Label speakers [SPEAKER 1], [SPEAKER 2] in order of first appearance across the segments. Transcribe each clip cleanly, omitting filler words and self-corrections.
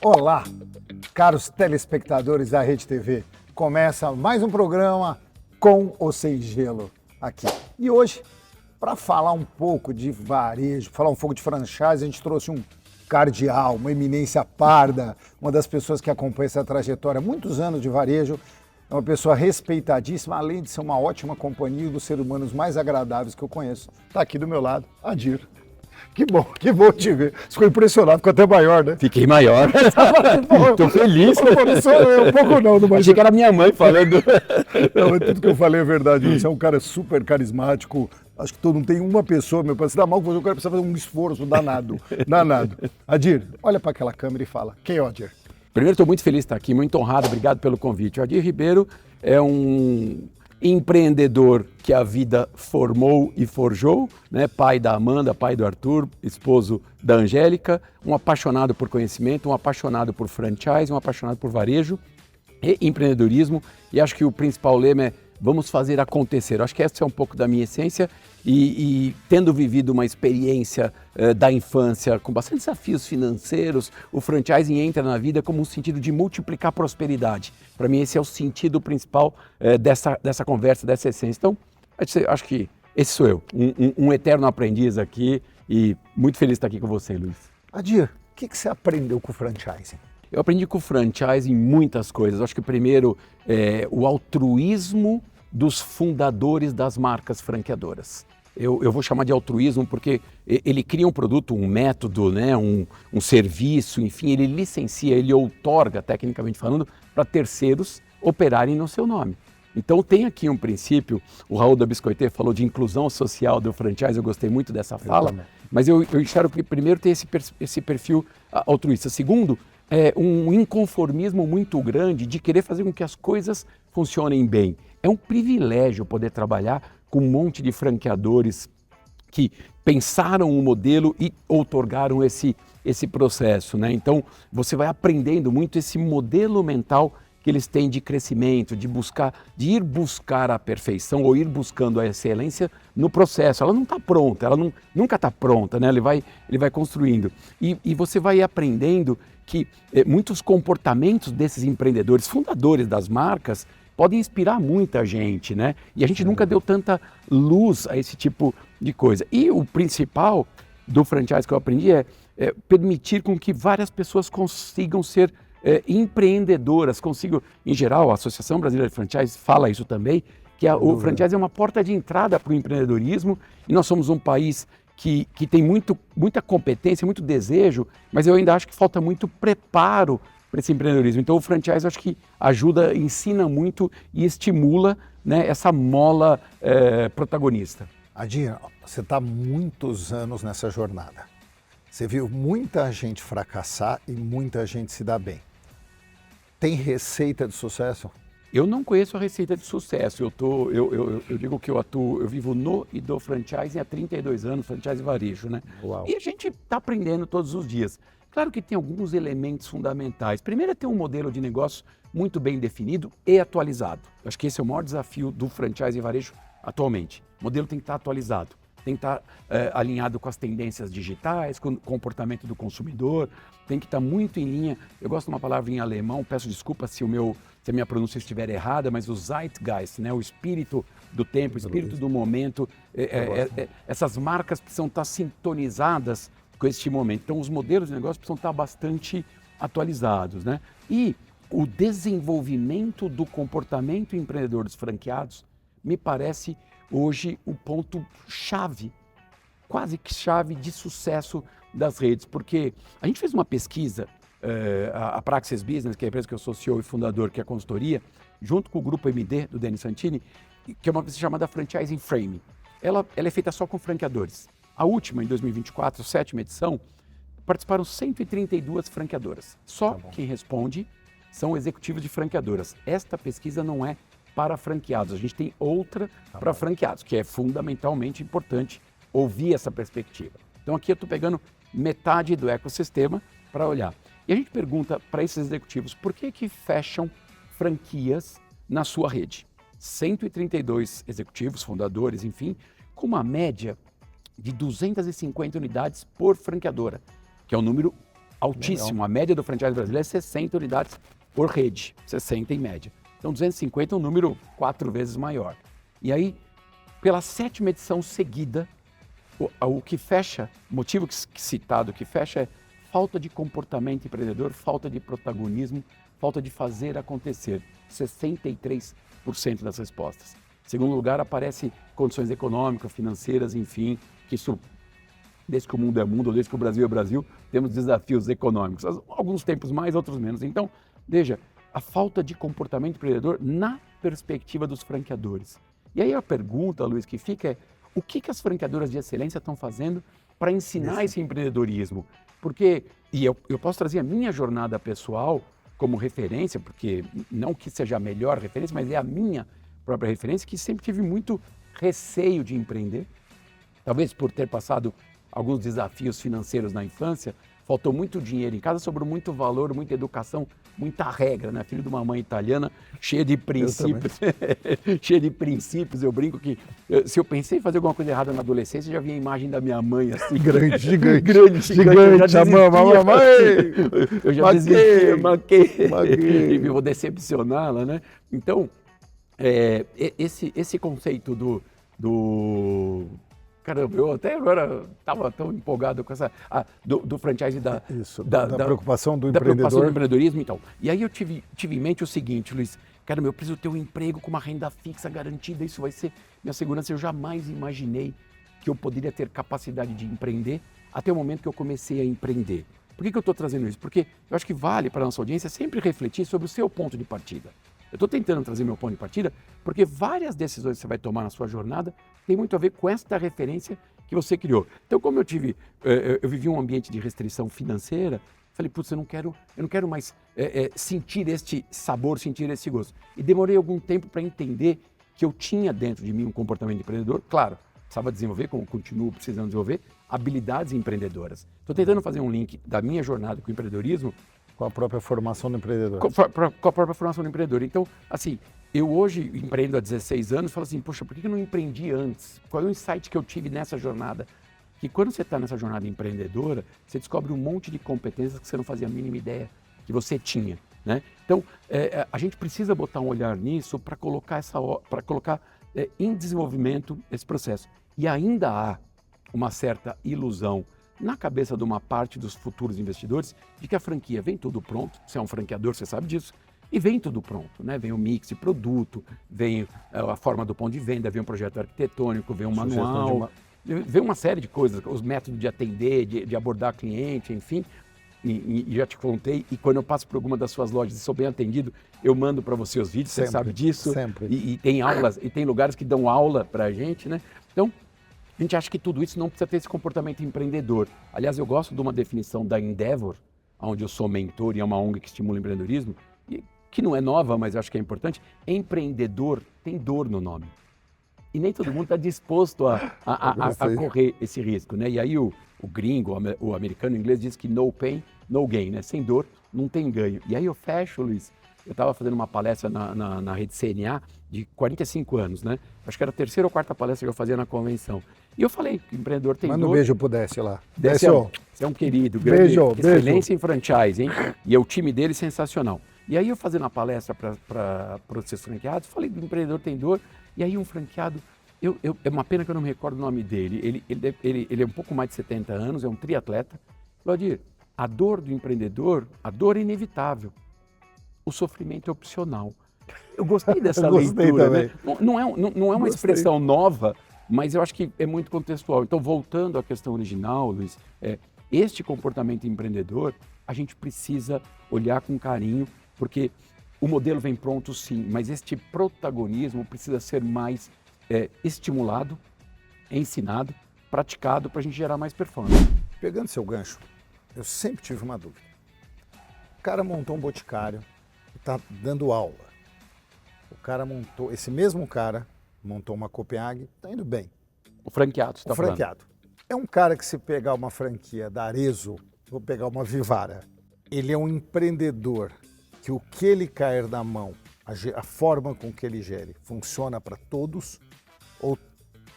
[SPEAKER 1] Olá, caros telespectadores da Rede TV. Começa mais um programa com ou sem gelo aqui. E hoje, para falar um pouco de varejo, falar um pouco de franchise, a gente trouxe um cardeal, uma eminência parda, uma das pessoas que acompanha essa trajetória há muitos anos de varejo. É uma pessoa respeitadíssima, além de ser uma ótima companhia e dos seres humanos mais agradáveis que eu conheço. Está aqui do meu lado, Adir. Que bom te ver. Você ficou impressionado, ficou até maior, né?
[SPEAKER 2] Fiquei maior. Tô feliz.
[SPEAKER 1] Não sou eu, um pouco não. Mas...
[SPEAKER 2] Achei que era minha mãe falando.
[SPEAKER 1] Não, mas tudo que eu falei é verdade. Você é um cara super carismático. Acho que todo mundo tem uma pessoa, meu pai. Se dá mal, o cara precisa fazer um esforço danado. Adir, olha para aquela câmera e fala. Quem é o Adir?
[SPEAKER 2] Primeiro, estou muito feliz de estar aqui, muito honrado. Obrigado pelo convite. O Adir Ribeiro é um empreendedor que a vida formou e forjou, né? Pai da Amanda, pai do Arthur, esposo da Angélica, um apaixonado por conhecimento, um apaixonado por franchise, um apaixonado por varejo e empreendedorismo. E acho que o principal lema é vamos fazer acontecer. Acho que essa é um pouco da minha essência e tendo vivido uma experiência da infância com bastante desafios financeiros, o franchising entra na vida como um sentido de multiplicar prosperidade. Para mim esse é o sentido principal dessa conversa, dessa essência. Então, acho que esse sou eu, um eterno aprendiz aqui e muito feliz de estar aqui com você, Luiz.
[SPEAKER 1] Adir, o que você aprendeu com o franchising?
[SPEAKER 2] Eu aprendi com o franchising muitas coisas. Acho que primeiro o altruísmo dos fundadores das marcas franqueadoras. Eu vou chamar de altruísmo porque ele cria um produto, um método, né, um serviço, enfim, ele licencia, ele outorga, tecnicamente falando, para terceiros operarem no seu nome. Então tem aqui um princípio, o Raul da Biscoitê falou de inclusão social do franchise, eu gostei muito dessa fala, mas eu enxergo que primeiro tem esse perfil altruísta. Segundo, um inconformismo muito grande de querer fazer com que as coisas funcionem bem. É um privilégio poder trabalhar com um monte de franqueadores que pensaram o modelo e outorgaram esse processo, né? Então você vai aprendendo muito esse modelo mental que eles têm de crescimento, de ir buscar a perfeição ou ir buscando a excelência no processo. Ela não está pronta, ela nunca está pronta, né? Ele vai construindo. E você vai aprendendo que muitos comportamentos desses empreendedores, fundadores das marcas, podem inspirar muita gente, né? E a gente nunca deu tanta luz a esse tipo de coisa. E o principal do franchise que eu aprendi é permitir com que várias pessoas consigam ser empreendedoras, em geral, a Associação Brasileira de Franchise fala isso também, que o franchise é uma porta de entrada para o empreendedorismo e nós somos um país que tem muita competência, muito desejo, mas eu ainda acho que falta muito preparo para esse empreendedorismo. Então o franchise acho que ajuda, ensina muito e estimula, né, essa mola protagonista.
[SPEAKER 1] Adir, você está há muitos anos nessa jornada. Você viu muita gente fracassar e muita gente se dar bem. Tem receita de sucesso?
[SPEAKER 2] Eu não conheço a receita de sucesso. Eu digo que eu vivo no e do franchising há 32 anos, franchise e varejo, né?
[SPEAKER 1] Uau.
[SPEAKER 2] E a gente está aprendendo todos os dias. Claro que tem alguns elementos fundamentais. Primeiro é ter um modelo de negócio muito bem definido e atualizado. Eu acho que esse é o maior desafio do franchise e varejo atualmente. O modelo tem que estar atualizado, tem que estar alinhado com as tendências digitais, com o comportamento do consumidor, tem que estar muito em linha. Eu gosto de uma palavra em alemão, peço desculpa se a minha pronúncia estiver errada, mas o Zeitgeist, né, o espírito do tempo, o espírito do momento, essas marcas precisam estar sintonizadas com este momento. Então, os modelos de negócio precisam estar bastante atualizados, né? E o desenvolvimento do comportamento empreendedor dos franqueados me parece hoje o ponto-chave, quase que chave de sucesso das redes, porque a gente fez uma pesquisa, a Praxis Business, que é a empresa que eu sou CEO e fundador, que é a consultoria, junto com o Grupo MD, do Denis Santini, que é uma pesquisa chamada Franchising Frame. Ela é feita só com franqueadores. A última, em 2024, a 7ª edição, participaram 132 franqueadoras. Só quem responde são executivos de franqueadoras. Esta pesquisa não é para franqueados, a gente tem outra para franqueados, que é fundamentalmente importante ouvir essa perspectiva. Então aqui eu estou pegando metade do ecossistema para olhar. E a gente pergunta para esses executivos, por que fecham franquias na sua rede? 132 executivos, fundadores, enfim, com uma média de 250 unidades por franqueadora, que é um número altíssimo.
[SPEAKER 1] Legal.
[SPEAKER 2] A média do franchise brasileiro é 60 unidades por rede, 60 em média. Então 250 é um número 4 vezes maior. E aí, pela 7ª edição seguida, o que fecha, o motivo citado que fecha é falta de comportamento empreendedor, falta de protagonismo, falta de fazer acontecer. 63% das respostas. Em segundo lugar, aparece condições econômicas, financeiras, enfim, que isso, desde que o mundo é mundo, ou desde que o Brasil é Brasil, temos desafios econômicos. Alguns tempos mais, outros menos. Então, veja, a falta de comportamento empreendedor na perspectiva dos franqueadores. E aí a pergunta, Luiz, que fica é, o que as franqueadoras de excelência estão fazendo para ensinar esse empreendedorismo? Porque, e eu posso trazer a minha jornada pessoal como referência, porque não que seja a melhor referência, mas é a minha própria referência, que sempre tive muito receio de empreender. Talvez por ter passado alguns desafios financeiros na infância, faltou muito dinheiro em casa, sobrou muito valor, muita educação, muita regra, né? Filho de uma mãe italiana, cheia de princípios. Cheia de princípios. Eu brinco que se eu pensei em fazer alguma coisa errada na adolescência, já vi a imagem da minha mãe assim.
[SPEAKER 1] Gigante, gigante.
[SPEAKER 2] Gigante,
[SPEAKER 1] a mamãe.
[SPEAKER 2] Eu já desistia, maquei.
[SPEAKER 1] Maquei.
[SPEAKER 2] E vou decepcioná-la, né? Então, esse conceito do caramba, eu até agora estava tão empolgado com essa do franchise da
[SPEAKER 1] preocupação do
[SPEAKER 2] da
[SPEAKER 1] empreendedor.
[SPEAKER 2] preocupação do empreendedorismo, então. E aí eu tive em mente o seguinte, Luiz, caramba, eu preciso ter um emprego com uma renda fixa garantida, isso vai ser minha segurança. Eu jamais imaginei que eu poderia ter capacidade de empreender até o momento que eu comecei a empreender. Por que eu estou trazendo isso? Porque eu acho que vale para a nossa audiência sempre refletir sobre o seu ponto de partida. Eu estou tentando trazer meu ponto de partida porque várias decisões que você vai tomar na sua jornada tem muito a ver com esta referência que você criou. Então, como eu vivi um ambiente de restrição financeira, falei, putz, eu não quero mais sentir este sabor, sentir esse gosto. E demorei algum tempo para entender que eu tinha dentro de mim um comportamento empreendedor, claro, precisava desenvolver, como continuo precisando desenvolver, habilidades empreendedoras. Estou tentando fazer um link da minha jornada com o empreendedorismo
[SPEAKER 1] com a própria formação do empreendedor.
[SPEAKER 2] Com a própria formação do empreendedor. Então, assim, eu hoje empreendo há 16 anos e falo assim, poxa, por que eu não empreendi antes? Qual é o insight que eu tive nessa jornada? Que quando você está nessa jornada empreendedora, você descobre um monte de competências que você não fazia a mínima ideia que você tinha, né? Então, a gente precisa botar um olhar nisso para colocar em desenvolvimento esse processo. E ainda há uma certa ilusão na cabeça de uma parte dos futuros investidores de que a franquia vem tudo pronto, você é um franqueador, você sabe disso, e vem tudo pronto, né? Vem o mix de produto, vem a forma do ponto de venda, vem um projeto arquitetônico, vem um manual, vem uma série de coisas, os métodos de atender, de abordar cliente, enfim, e já te contei, e quando eu passo por alguma das suas lojas e sou bem atendido, eu mando para você os vídeos,
[SPEAKER 1] sempre,
[SPEAKER 2] você sabe disso,
[SPEAKER 1] sempre.
[SPEAKER 2] E tem aulas, e tem lugares que dão aula para a gente, né? Então, a gente acha que tudo isso não precisa ter esse comportamento empreendedor. Aliás, eu gosto de uma definição da Endeavor, onde eu sou mentor e é uma ONG que estimula o empreendedorismo, e que não é nova, mas eu acho que é importante. Empreendedor tem dor no nome. E nem todo mundo está disposto a correr esse risco, né? E aí o gringo, o americano, o inglês diz que no pain, no gain, né? Sem dor, não tem ganho. E aí eu fecho, Luiz. Eu estava fazendo uma palestra na rede CNA de 45 anos, né? Acho que era a 3ª ou 4ª palestra que eu fazia na convenção. E eu falei que o empreendedor tem
[SPEAKER 1] Manda
[SPEAKER 2] dor.
[SPEAKER 1] um beijo pro Décio lá.
[SPEAKER 2] Décio, você é um querido, grande,
[SPEAKER 1] Beijo,
[SPEAKER 2] excelência em franchise, hein? E o time dele é sensacional. E aí eu fazendo a palestra para os seus franqueados, falei do empreendedor tem dor, e aí um franqueado, é uma pena que eu não me recordo o nome dele, ele é um pouco mais de 70 anos, é um triatleta. Valdir, a dor do empreendedor, a dor é inevitável, o sofrimento é opcional. Eu gostei dessa leitura, né? Não é uma expressão nova, mas eu acho que é muito contextual. Então, voltando à questão original, Luiz, este comportamento empreendedor, a gente precisa olhar com carinho, porque o modelo vem pronto sim, mas este protagonismo precisa ser mais estimulado, ensinado, praticado para a gente gerar mais performance.
[SPEAKER 1] Pegando seu gancho, eu sempre tive uma dúvida. O cara montou um boticário e está dando aula. Esse mesmo cara montou uma Copenhague, está indo bem.
[SPEAKER 2] O franqueado, você está falando.
[SPEAKER 1] Franqueado. É um cara que, se pegar uma franquia da Arezzo, vou pegar uma Vivara, ele é um empreendedor que o que ele cair na mão, a forma com que ele gere, funciona para todos, ou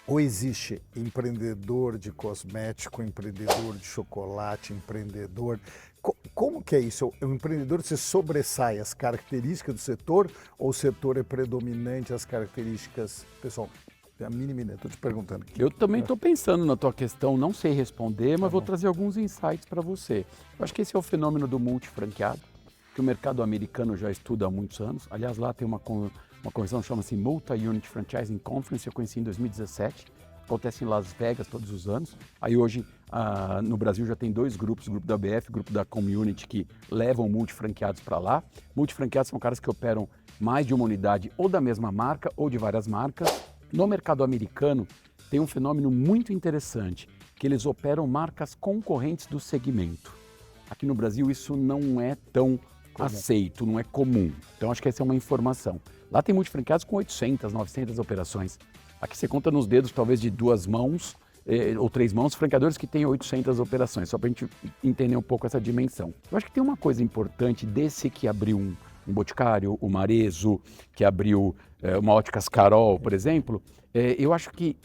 [SPEAKER 1] Ou existe empreendedor de cosmético, empreendedor de chocolate, empreendedor... Como que é isso? O empreendedor se sobressai as características do setor ou o setor é predominante as características... Pessoal, tem a mínima ideia, estou te perguntando aqui.
[SPEAKER 2] Eu também estou pensando na tua questão, não sei responder, mas vou trazer alguns insights para você. Eu acho que esse é o fenômeno do multifranqueado, que o mercado americano já estuda há muitos anos. Aliás, lá tem uma convenção que chama-se Multi-Unit Franchising Conference, eu conheci em 2017. Acontece em Las Vegas todos os anos. Aí hoje no Brasil já tem dois grupos, o grupo da BF, o grupo da Community, que levam multifranqueados para lá. Multifranqueados são caras que operam mais de uma unidade ou da mesma marca ou de várias marcas. No mercado americano tem um fenômeno muito interessante, que eles operam marcas concorrentes do segmento. Aqui no Brasil isso não é tão aceito, não é comum. Então acho que essa é uma informação. Lá tem multifranqueados com 800, 900 operações. Aqui você conta nos dedos, talvez de 2 mãos ou 3 mãos, franqueadores que têm 800 operações, só para a gente entender um pouco essa dimensão. Eu acho que tem uma coisa importante desse que abriu um Boticário, o Marezo, que abriu uma Óticas Carol, por exemplo. Eu acho que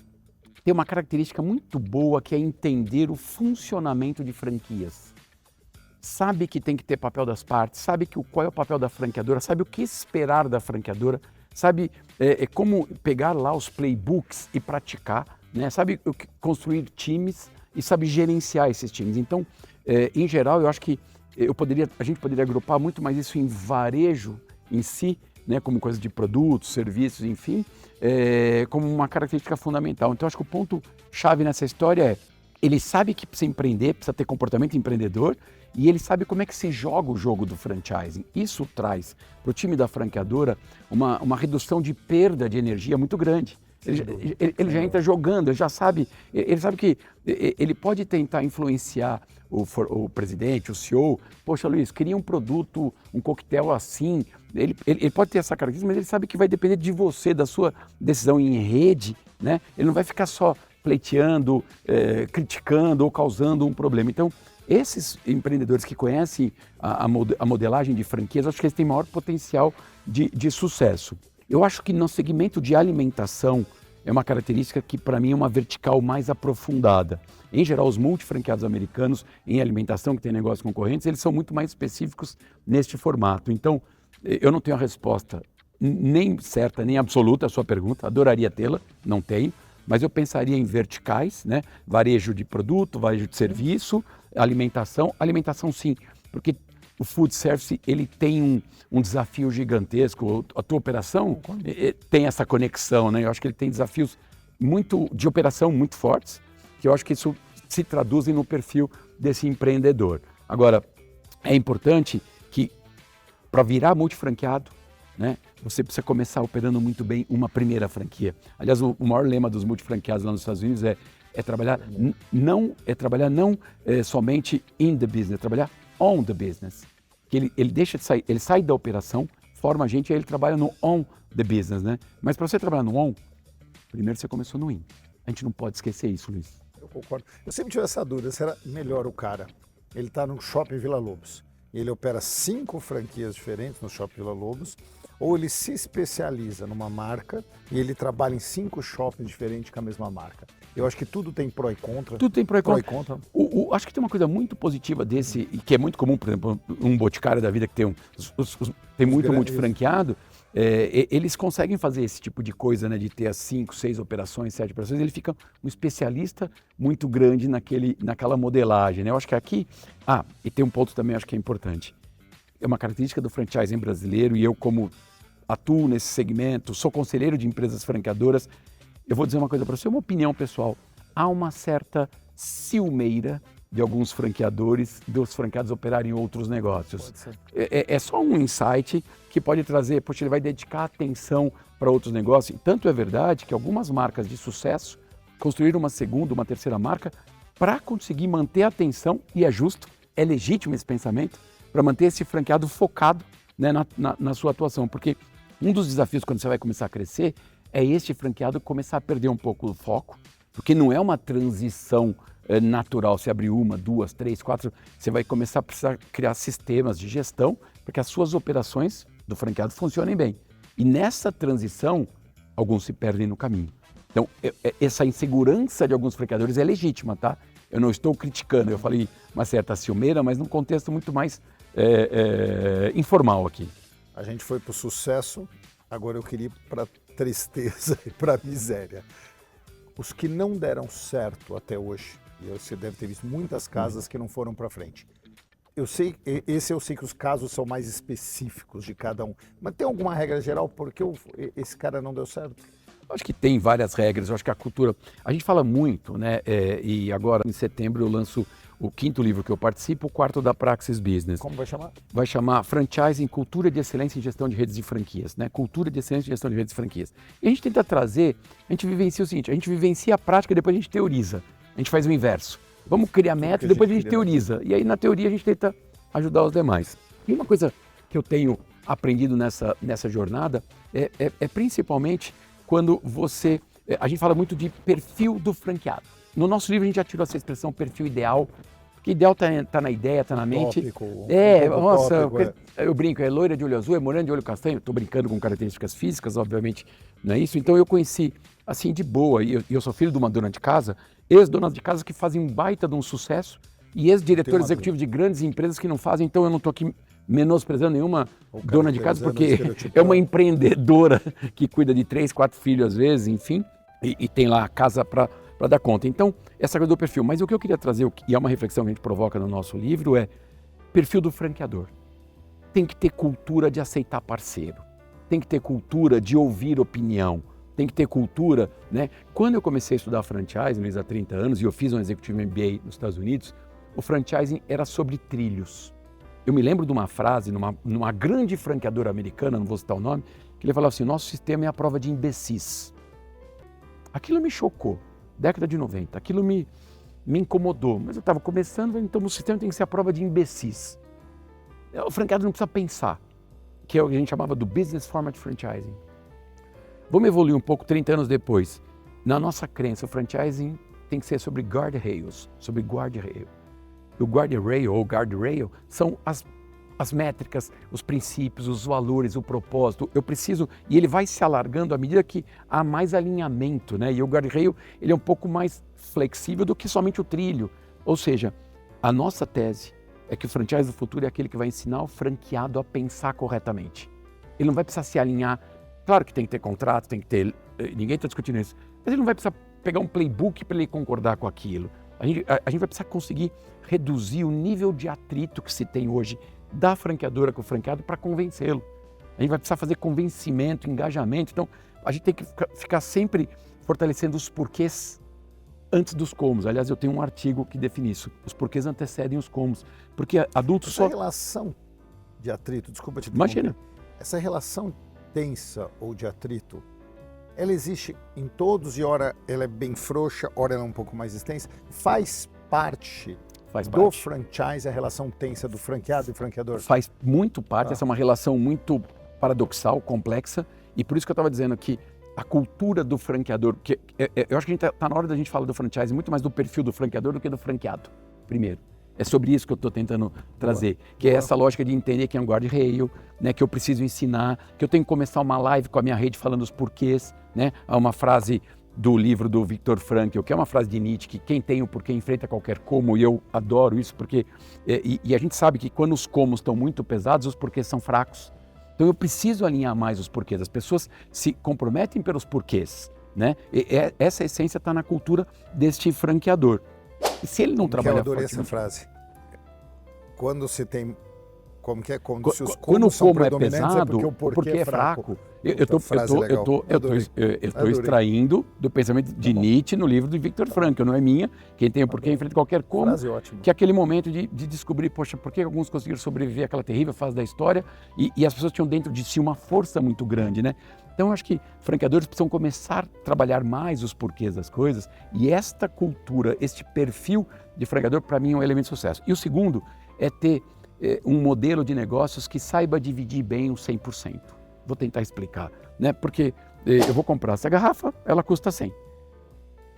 [SPEAKER 2] tem uma característica muito boa que é entender o funcionamento de franquias. Sabe que tem que ter papel das partes, sabe qual é o papel da franqueadora, sabe o que esperar da franqueadora, sabe como pegar lá os playbooks e praticar, né? Sabe construir times e sabe gerenciar esses times. Então, em geral, eu acho que a gente poderia agrupar muito mais isso em varejo em si, né? Como coisa de produtos, serviços, enfim, como uma característica fundamental. Então, acho que o ponto-chave nessa história é ele sabe que precisa empreender, precisa ter comportamento empreendedor e ele sabe como é que se joga o jogo do franchising. Isso traz para o time da franqueadora uma redução de perda de energia muito grande. Ele já entra jogando, ele sabe que ele pode tentar influenciar o presidente, o CEO. Poxa, Luiz, queria um produto, um coquetel assim. Ele pode ter essa característica, mas ele sabe que vai depender de você, da sua decisão em rede, né? Ele não vai ficar só pleiteando, criticando ou causando um problema. Então, esses empreendedores que conhecem a modelagem de franquias, acho que eles têm maior potencial de sucesso. Eu acho que no segmento de alimentação é uma característica que para mim é uma vertical mais aprofundada. Em geral, os multifranqueados americanos em alimentação, que tem negócios concorrentes, eles são muito mais específicos neste formato. Então, eu não tenho a resposta nem certa, nem absoluta à sua pergunta, adoraria tê-la, não tenho. Mas eu pensaria em verticais, né? Varejo de produto, varejo de serviço, alimentação sim, porque o food service ele tem um desafio gigantesco. A tua operação tem essa conexão, né? Eu acho que ele tem desafios de operação muito fortes, que eu acho que isso se traduzem no perfil desse empreendedor. Agora, é importante que para virar multifranqueado, né, você precisa começar operando muito bem uma primeira franquia. Aliás, o maior lema dos multifranqueados lá nos Estados Unidos é trabalhar não somente in the business, é trabalhar on the business. Que ele deixa de sair, ele sai da operação, forma a gente e aí ele trabalha no on the business, né? Mas para você trabalhar no on, primeiro você começou no in. A gente não pode esquecer isso, Luiz.
[SPEAKER 1] Eu concordo. Eu sempre tive essa dúvida, será melhor o cara? Ele está no Shopping Vila Lobos, ele opera 5 franquias diferentes no Shopping Vila Lobos, ou ele se especializa numa marca e ele trabalha em 5 shoppings diferentes com a mesma marca. Eu acho que tudo tem pró e contra.
[SPEAKER 2] Tudo tem pró e contra. Acho que tem uma coisa muito positiva desse, e que é muito comum, por exemplo, um Boticário da vida que tem muito multifranqueado, eles conseguem fazer esse tipo de coisa, né, de ter as 5, 6 operações, 7 operações, ele fica um especialista muito grande naquela modelagem, né? Eu acho que aqui, e tem um ponto também, acho que é importante, é uma característica do franchising brasileiro e eu como atuo nesse segmento, sou conselheiro de empresas franqueadoras, eu vou dizer uma coisa para você, uma opinião pessoal, há uma certa ciumeira de alguns franqueadores, dos franqueados operarem outros negócios. É só um insight que pode trazer, poxa, ele vai dedicar atenção para outros negócios. E tanto é verdade que algumas marcas de sucesso construíram uma segunda, uma terceira marca para conseguir manter a atenção, e é justo, é legítimo esse pensamento, para manter esse franqueado focado, né, na sua atuação. Porque um dos desafios quando você vai começar a crescer é este franqueado começar a perder um pouco o foco, porque não é uma transição natural, você abrir 1, 2, 3, 4, você vai começar a precisar criar sistemas de gestão para que as suas operações do franqueado funcionem bem. E nessa transição, alguns se perdem no caminho. Então, essa insegurança de alguns franqueadores é legítima, tá? Eu não estou criticando, eu falei uma certa ciumeira, mas num contexto muito mais informal aqui.
[SPEAKER 1] A gente foi para o sucesso, agora eu queria ir para a tristeza e para a miséria. Os que não deram certo até hoje, e você deve ter visto muitas casas que não foram para frente. Eu sei que os casos são mais específicos de cada um, mas tem alguma regra geral porque esse cara não deu certo?
[SPEAKER 2] Eu acho que tem várias regras, eu acho que a cultura... A gente fala muito, né? E agora, em setembro, eu lanço o 5º livro que eu participo, o 4º da Praxis Business.
[SPEAKER 1] Como vai chamar?
[SPEAKER 2] Vai chamar Franchising, Cultura de Excelência em Gestão de Redes de Franquias, né? Cultura de Excelência em Gestão de Redes de Franquias. E a gente tenta trazer, a gente vivencia o seguinte, a gente vivencia a prática e depois a gente teoriza. A gente faz o inverso. Vamos criar método e depois a gente teoriza. E aí, na teoria, a gente tenta ajudar os demais. E uma coisa que eu tenho aprendido nessa jornada é principalmente quando você... A gente fala muito de perfil do franqueado. No nosso livro a gente já tirou essa expressão perfil ideal, porque ideal tá na ideia, tá na mente.
[SPEAKER 1] Tópico,
[SPEAKER 2] eu brinco, é loira de olho azul, é morena de olho castanho. Estou brincando com características físicas, obviamente, não é isso? Então eu conheci, assim, de boa, e eu sou filho de uma dona de casa, ex-donas de casa que fazem um baita de um sucesso, e ex-diretor executivo de grandes empresas que não fazem, então eu não estou aqui menosprezando nenhuma dona de casa, porque é uma empreendedora que cuida de 3, 4 filhos às vezes, enfim, e tem lá a casa para dar conta. Então, essa coisa do perfil. Mas o que eu queria trazer, e é uma reflexão que a gente provoca no nosso livro, é perfil do franqueador. Tem que ter cultura de aceitar parceiro, tem que ter cultura de ouvir opinião, tem que ter cultura, né? Quando eu comecei a estudar franchising, Luiz, há 30 anos, e eu fiz um Executive MBA nos Estados Unidos, o franchising era sobre trilhos. Eu me lembro de uma frase numa grande franqueadora americana, não vou citar o nome, que ele falava assim, nosso sistema é a prova de imbecis. Aquilo me chocou, década de 90, aquilo me incomodou, mas eu estava começando, então o sistema tem que ser a prova de imbecis. O franqueador não precisa pensar, que é o que a gente chamava do Business Format Franchising. Vamos evoluir um pouco 30 anos depois. Na nossa crença, o franchising tem que ser sobre guardrails, sobre guardrail. O guardrail ou guardrail são as métricas, os princípios, os valores, o propósito. Eu preciso, e ele vai se alargando à medida que há mais alinhamento, né? E o guardrail, ele é um pouco mais flexível do que somente o trilho. Ou seja, a nossa tese é que o franchise do futuro é aquele que vai ensinar o franqueado a pensar corretamente. Ele não vai precisar se alinhar. Claro que tem que ter contrato, tem que ter... Ninguém está discutindo isso. Mas ele não vai precisar pegar um playbook para ele concordar com aquilo. A gente vai precisar conseguir reduzir o nível de atrito que se tem hoje da franqueadora com o franqueado para convencê-lo. A gente vai precisar fazer convencimento, engajamento. Então, a gente tem que ficar sempre fortalecendo os porquês antes dos comos. Aliás, eu tenho um artigo que define isso. Os porquês antecedem os comos. Porque adultos só...
[SPEAKER 1] Essa relação de atrito, desculpa te
[SPEAKER 2] interromper. Imagina.
[SPEAKER 1] Essa relação tensa ou de atrito, ela existe em todos e ora ela é bem frouxa, ora ela é um pouco mais extensa. Faz parte do franchise a relação tensa do franqueado e franqueador?
[SPEAKER 2] Faz muito parte, essa é uma relação muito paradoxal, complexa, e por isso que eu estava dizendo que a cultura do franqueador, que eu acho que está na hora da gente falar do franchise muito mais do perfil do franqueador do que do franqueado, primeiro. É sobre isso que eu estou tentando trazer, que é essa lógica de entender que é um guardrail, né, que eu preciso ensinar, que eu tenho que começar uma live com a minha rede falando os porquês, né? Há uma frase do livro do Viktor Frankl, que é uma frase de Nietzsche, que quem tem o porquê enfrenta qualquer como, e eu adoro isso, porque e a gente sabe que quando os comos estão muito pesados, os porquês são fracos. Então eu preciso alinhar mais os porquês, as pessoas se comprometem pelos porquês, né? Essa essência está na cultura deste franqueador. E se ele não trabalhar...
[SPEAKER 1] Eu adorei essa frase. Quando você tem... Como que é? Quando se os comos são predominantes,
[SPEAKER 2] é pesado,
[SPEAKER 1] porque o porquê é fraco.
[SPEAKER 2] Eu estou extraindo do pensamento de Nietzsche no livro do Viktor Frankl, não é minha. Quem tem o porquê enfrenta qualquer como, que é aquele momento de descobrir, poxa, por que alguns conseguiram sobreviver àquela terrível fase da história e as pessoas tinham dentro de si uma força muito grande, né? Então, eu acho que franqueadores precisam começar a trabalhar mais os porquês das coisas e esta cultura, este perfil de franqueador, para mim, é um elemento de sucesso. E o segundo é ter um modelo de negócios que saiba dividir bem o 100%. Vou tentar explicar, né? Porque eu vou comprar essa garrafa, ela custa 100.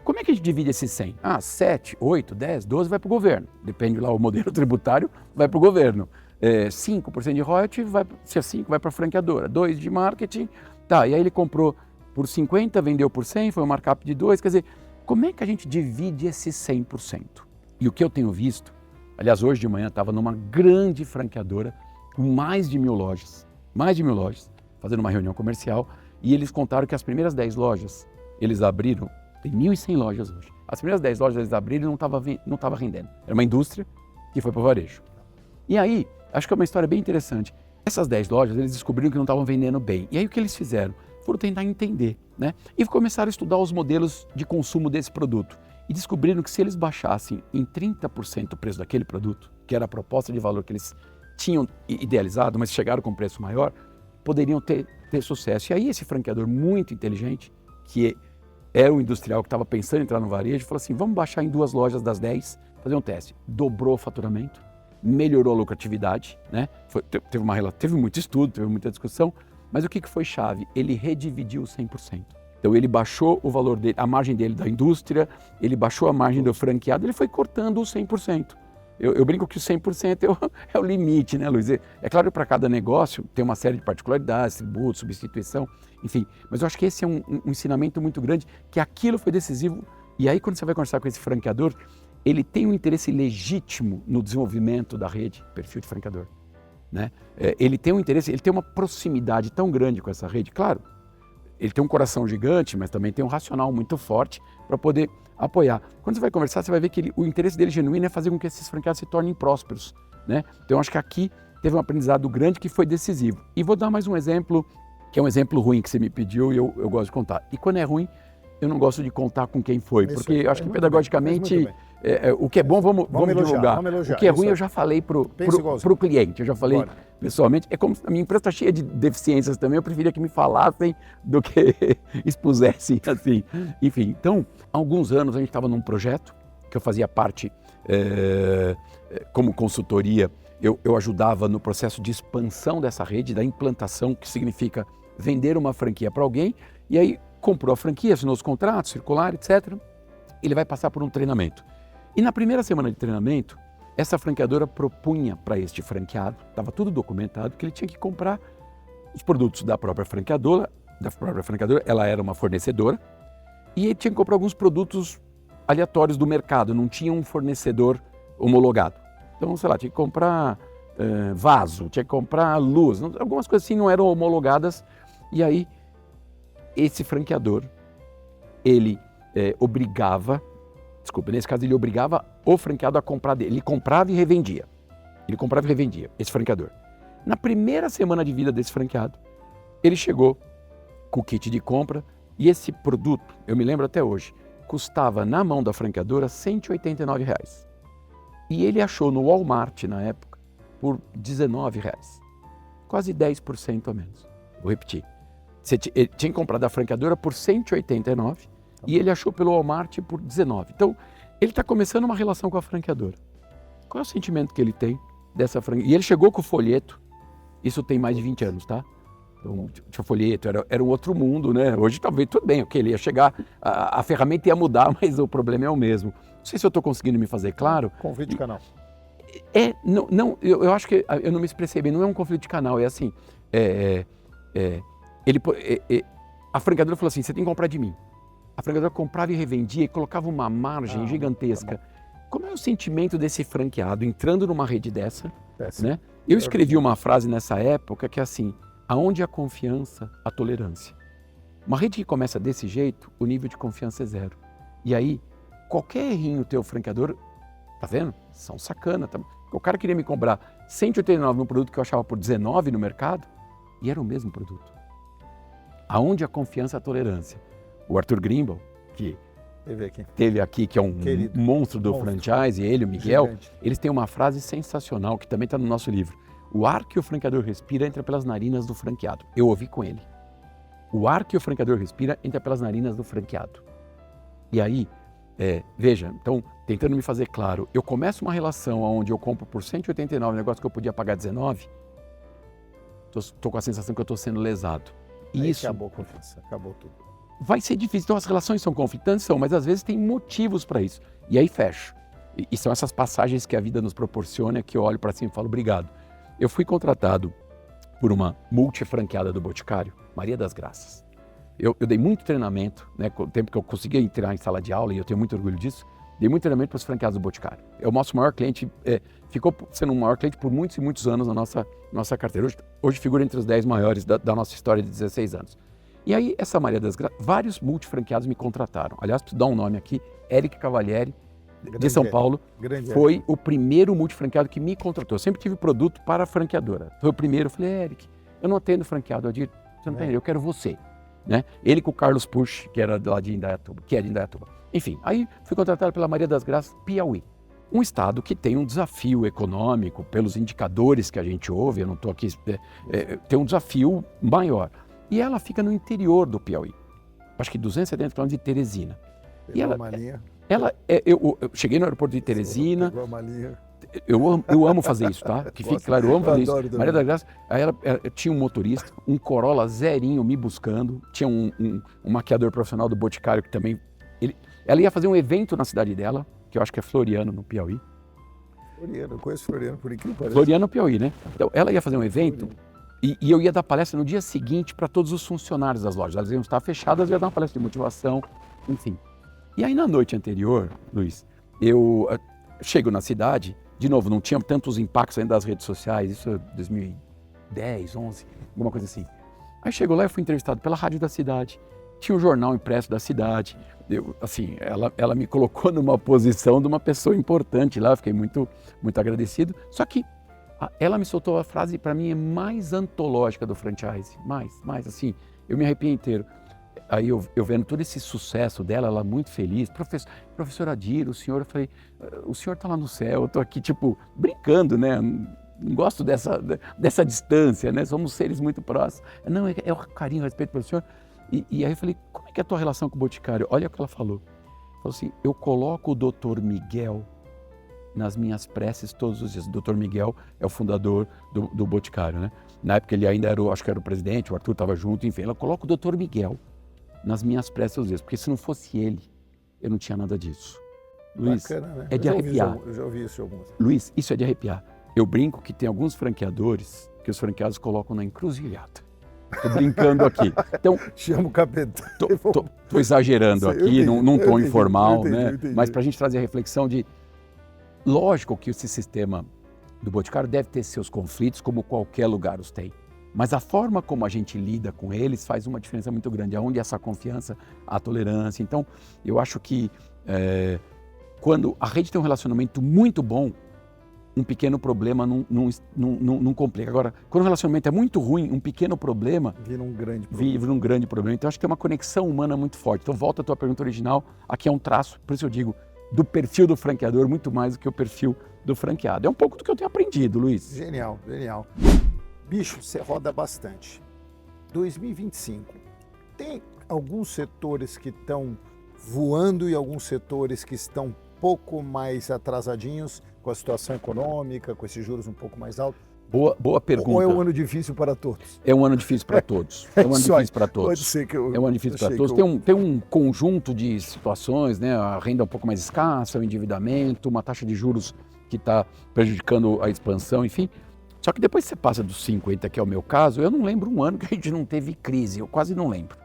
[SPEAKER 2] Como é que a gente divide esses 100? 7, 8, 10, 12 vai para o governo. Depende lá o modelo tributário, vai para o governo. 5% de royalty, se é 5, vai para a franqueadora. 2 de marketing, tá. E aí ele comprou por 50, vendeu por 100, foi um markup de 2, quer dizer, como é que a gente divide esse 100%? E o que eu tenho visto, aliás, hoje de manhã estava numa grande franqueadora com mais de 1.000 lojas, fazendo uma reunião comercial, e eles contaram que as primeiras 10 lojas, eles abriram, tem 1.100 lojas hoje, as primeiras 10 lojas eles abriram e não estava rendendo. Era uma indústria que foi para o varejo. E aí, acho que é uma história bem interessante. Essas 10 lojas, eles descobriram que não estavam vendendo bem. E aí o que eles fizeram? Foram tentar entender, né? E começaram a estudar os modelos de consumo desse produto. E descobriram que se eles baixassem em 30% o preço daquele produto, que era a proposta de valor que eles tinham idealizado, mas chegaram com um preço maior, poderiam ter sucesso. E aí esse franqueador muito inteligente, que era o industrial que estava pensando em entrar no varejo, falou assim, vamos baixar em 2 lojas das 10, fazer um teste. Dobrou o faturamento, melhorou a lucratividade, né? Teve muito estudo, teve muita discussão, mas o que foi chave? Ele redividiu 100%. Então ele baixou o valor dele, a margem dele da indústria, ele baixou a margem do franqueado, ele foi cortando o 100%. Eu brinco que o 100% é o limite, né, Luiz? É claro que para cada negócio tem uma série de particularidades, tributos, substituição, enfim. Mas eu acho que esse é um ensinamento muito grande, que aquilo foi decisivo. E aí quando você vai conversar com esse franqueador, ele tem um interesse legítimo no desenvolvimento da rede, perfil de franqueador, né? Ele tem um interesse, ele tem uma proximidade tão grande com essa rede, claro, ele tem um coração gigante, mas também tem um racional muito forte para poder apoiar. Quando você vai conversar, você vai ver que o interesse dele genuíno é fazer com que esses franqueados se tornem prósperos, né? Então eu acho que aqui teve um aprendizado grande que foi decisivo. E vou dar mais um exemplo, que é um exemplo ruim que você me pediu e eu gosto de contar. E quando é ruim, eu não gosto de contar com quem foi, porque eu acho que pedagogicamente o que é bom vamos divulgar. O que é ruim eu já falei pro cliente, eu já falei pessoalmente. É como a minha empresa está cheia de deficiências também, eu preferia que me falassem do que expusessem assim. Enfim, então, há alguns anos a gente estava num projeto que eu fazia parte como consultoria, eu ajudava no processo de expansão dessa rede, da implantação, que significa vender uma franquia para alguém, e aí comprou a franquia, assinou os contratos, circular, etc. Ele vai passar por um treinamento. E na primeira semana de treinamento, essa franqueadora propunha para este franqueado, estava tudo documentado, que ele tinha que comprar os produtos da própria franqueadora, ela era uma fornecedora, e ele tinha que comprar alguns produtos aleatórios do mercado, não tinha um fornecedor homologado. Então, sei lá, tinha que comprar vaso, tinha que comprar luz, algumas coisas assim não eram homologadas, e aí esse franqueador, ele obrigava o franqueado a comprar dele. Ele comprava e revendia. Esse franqueador. Na primeira semana de vida desse franqueado, ele chegou com o kit de compra e esse produto, eu me lembro até hoje, custava na mão da franqueadora R$ 189. E ele achou no Walmart, na época, por R$ 19. Quase 10% a menos. Vou repetir. Ele tinha comprado da franqueadora por 189 e ele achou pelo Walmart por 19. Então, ele está começando uma relação com a franqueadora. Qual é o sentimento que ele tem dessa franquia? E ele chegou com o folheto, isso tem mais de 20 anos, tá? Então, tinha folheto, era um outro mundo, né? Hoje talvez tudo bem, ok, ele ia chegar, a ferramenta ia mudar, mas o problema é o mesmo. Não sei se eu estou conseguindo me fazer claro.
[SPEAKER 1] Conflito de canal.
[SPEAKER 2] Eu acho que eu não me expressei bem, não é um conflito de canal, é assim, a franqueadora falou assim, você tem que comprar de mim. A franqueadora comprava e revendia e colocava uma margem gigantesca. Tá. Como é o sentimento desse franqueado entrando numa rede dessa? Né? Eu escrevi uma frase nessa época que é assim, aonde há confiança, há tolerância. Uma rede que começa desse jeito, o nível de confiança é 0. E aí, qualquer errinho teu franqueador, tá vendo? São sacana. Tá? O cara queria me cobrar 189 no produto que eu achava por 19 no mercado e era o mesmo produto. Aonde há confiança, há tolerância. O Arthur Grimble, que teve aqui, que é um monstro do franchise, ele, o Miguel, gigante. Eles têm uma frase sensacional, que também está no nosso livro. O ar que o franqueador respira entra pelas narinas do franqueado. Eu ouvi com ele. O ar que o franqueador respira entra pelas narinas do franqueado. E aí, veja, então, tentando me fazer claro, eu começo uma relação onde eu compro por 189, negócio que eu podia pagar 19, estou com a sensação que eu estou sendo lesado.
[SPEAKER 1] Aí isso acabou a confiança, acabou tudo.
[SPEAKER 2] Vai ser difícil. Então as relações são conflitantes, mas às vezes tem motivos para isso. E aí fecho. E são essas passagens que a vida nos proporciona que eu olho para cima e falo obrigado. Eu fui contratado por uma multifranqueada do Boticário, Maria das Graças. eu dei muito treinamento, né, com o tempo que eu conseguia entrar em sala de aula, e eu tenho muito orgulho disso, dei muito treinamento para os franqueados do Boticário. É o nosso maior cliente, ficou sendo o maior cliente por muitos e muitos anos na nossa carteira. Hoje figura entre os 10 maiores da nossa história de 16 anos. E aí, essa Maria das Graças, vários multifranqueados me contrataram. Aliás, preciso dar um nome aqui, Eric Cavalieri, de São Paulo, foi o primeiro multifranqueado que me contratou. Eu sempre tive produto para a franqueadora. Foi o primeiro, eu falei, Eric, eu não atendo franqueado, Adir, você não tem, eu quero você. Né? Ele com o Carlos Pusch, que era lá de Indaiatuba, que é de Indaiatuba. Enfim, aí fui contratado pela Maria das Graças, Piauí. Um estado que tem um desafio econômico, pelos indicadores que a gente ouve, eu não estou aqui, tem um desafio maior. E ela fica no interior do Piauí, acho que 270 quilômetros de Teresina. E eu cheguei no aeroporto de Teresina, eu amo fazer isso, tá? Que fique claro, eu amo fazer isso. Maria das Graças, aí ela tinha um motorista, um Corolla zerinho me buscando, tinha um maquiador profissional do Boticário que também, ela ia fazer um evento na cidade dela, que eu acho que é Floriano, no Piauí.
[SPEAKER 1] Floriano, eu conheço Floriano, por incrível que pareça.
[SPEAKER 2] Floriano, Piauí, né? Então, ela ia fazer um evento e eu ia dar palestra no dia seguinte para todos os funcionários das lojas. Elas iam estar fechadas, eu ia dar uma palestra de motivação, enfim. E aí, na noite anterior, Luiz, eu chego na cidade, de novo, não tinha tantos impactos ainda das redes sociais, isso é 2010, 11, alguma coisa assim. Aí chego lá, eu fui entrevistado pela rádio da cidade, tinha um jornal impresso da cidade, ela me colocou numa posição de uma pessoa importante lá, eu fiquei muito, muito agradecido, só que ela me soltou a frase, para mim, é mais antológica do franchise, mais assim, eu me arrepio inteiro. Aí eu vendo todo esse sucesso dela, ela muito feliz, professor Adir, o senhor, eu falei, o senhor está lá no céu, eu estou aqui, tipo, brincando, né? Não gosto dessa distância, né? Somos seres muito próximos. Não, é o carinho, o respeito pelo senhor. E aí eu falei, como é que é a tua relação com o Boticário? Olha o que ela falou. Falou assim, eu coloco o Dr. Miguel nas minhas preces todos os dias. O Dr. Miguel é o fundador do Boticário, né? Na época ele ainda era, acho que era o presidente, o Arthur estava junto, enfim. Ela coloca o Dr. Miguel nas minhas preces todos os dias, porque se não fosse ele, eu não tinha nada disso. Luiz, bacana, né? É de arrepiar.
[SPEAKER 1] Eu já ouvi isso algumas.
[SPEAKER 2] Luiz, isso é de arrepiar. Eu brinco que tem alguns franqueadores que os franqueados colocam na encruzilhada. Estou brincando aqui. Então,
[SPEAKER 1] chama o capitão.
[SPEAKER 2] Estou exagerando aqui, num tom informal, né? Mas para a gente trazer a reflexão de, lógico que esse sistema do Boticário deve ter seus conflitos, como qualquer lugar os tem. Mas a forma como a gente lida com eles faz uma diferença muito grande. Aonde essa confiança, a tolerância. Então, eu acho que quando a rede tem um relacionamento muito bom, um pequeno problema não complica. Agora, quando o relacionamento é muito ruim, um pequeno problema
[SPEAKER 1] vira um grande problema.
[SPEAKER 2] Vira um grande problema. Então, acho que tem uma conexão humana muito forte. Então, volta à tua pergunta original. Aqui é um traço, por isso eu digo, do perfil do franqueador, muito mais do que o perfil do franqueado. É um pouco do que eu tenho aprendido, Luiz.
[SPEAKER 1] Genial, genial. Bicho, você roda bastante. 2025, tem alguns setores que estão voando e alguns setores que estão um pouco mais atrasadinhos com a situação econômica, com esses juros um pouco mais altos?
[SPEAKER 2] Boa pergunta.
[SPEAKER 1] Ou é um ano difícil para todos?
[SPEAKER 2] É um ano difícil para todos. É um ano difícil para todos.
[SPEAKER 1] Pode ser que eu...
[SPEAKER 2] É um ano difícil para todos. Tem um conjunto de situações, né? A renda um pouco mais escassa, o endividamento, uma taxa de juros que está prejudicando a expansão, enfim. Só que depois que você passa dos 50, que é o meu caso, eu não lembro um ano que a gente não teve crise, eu quase não lembro.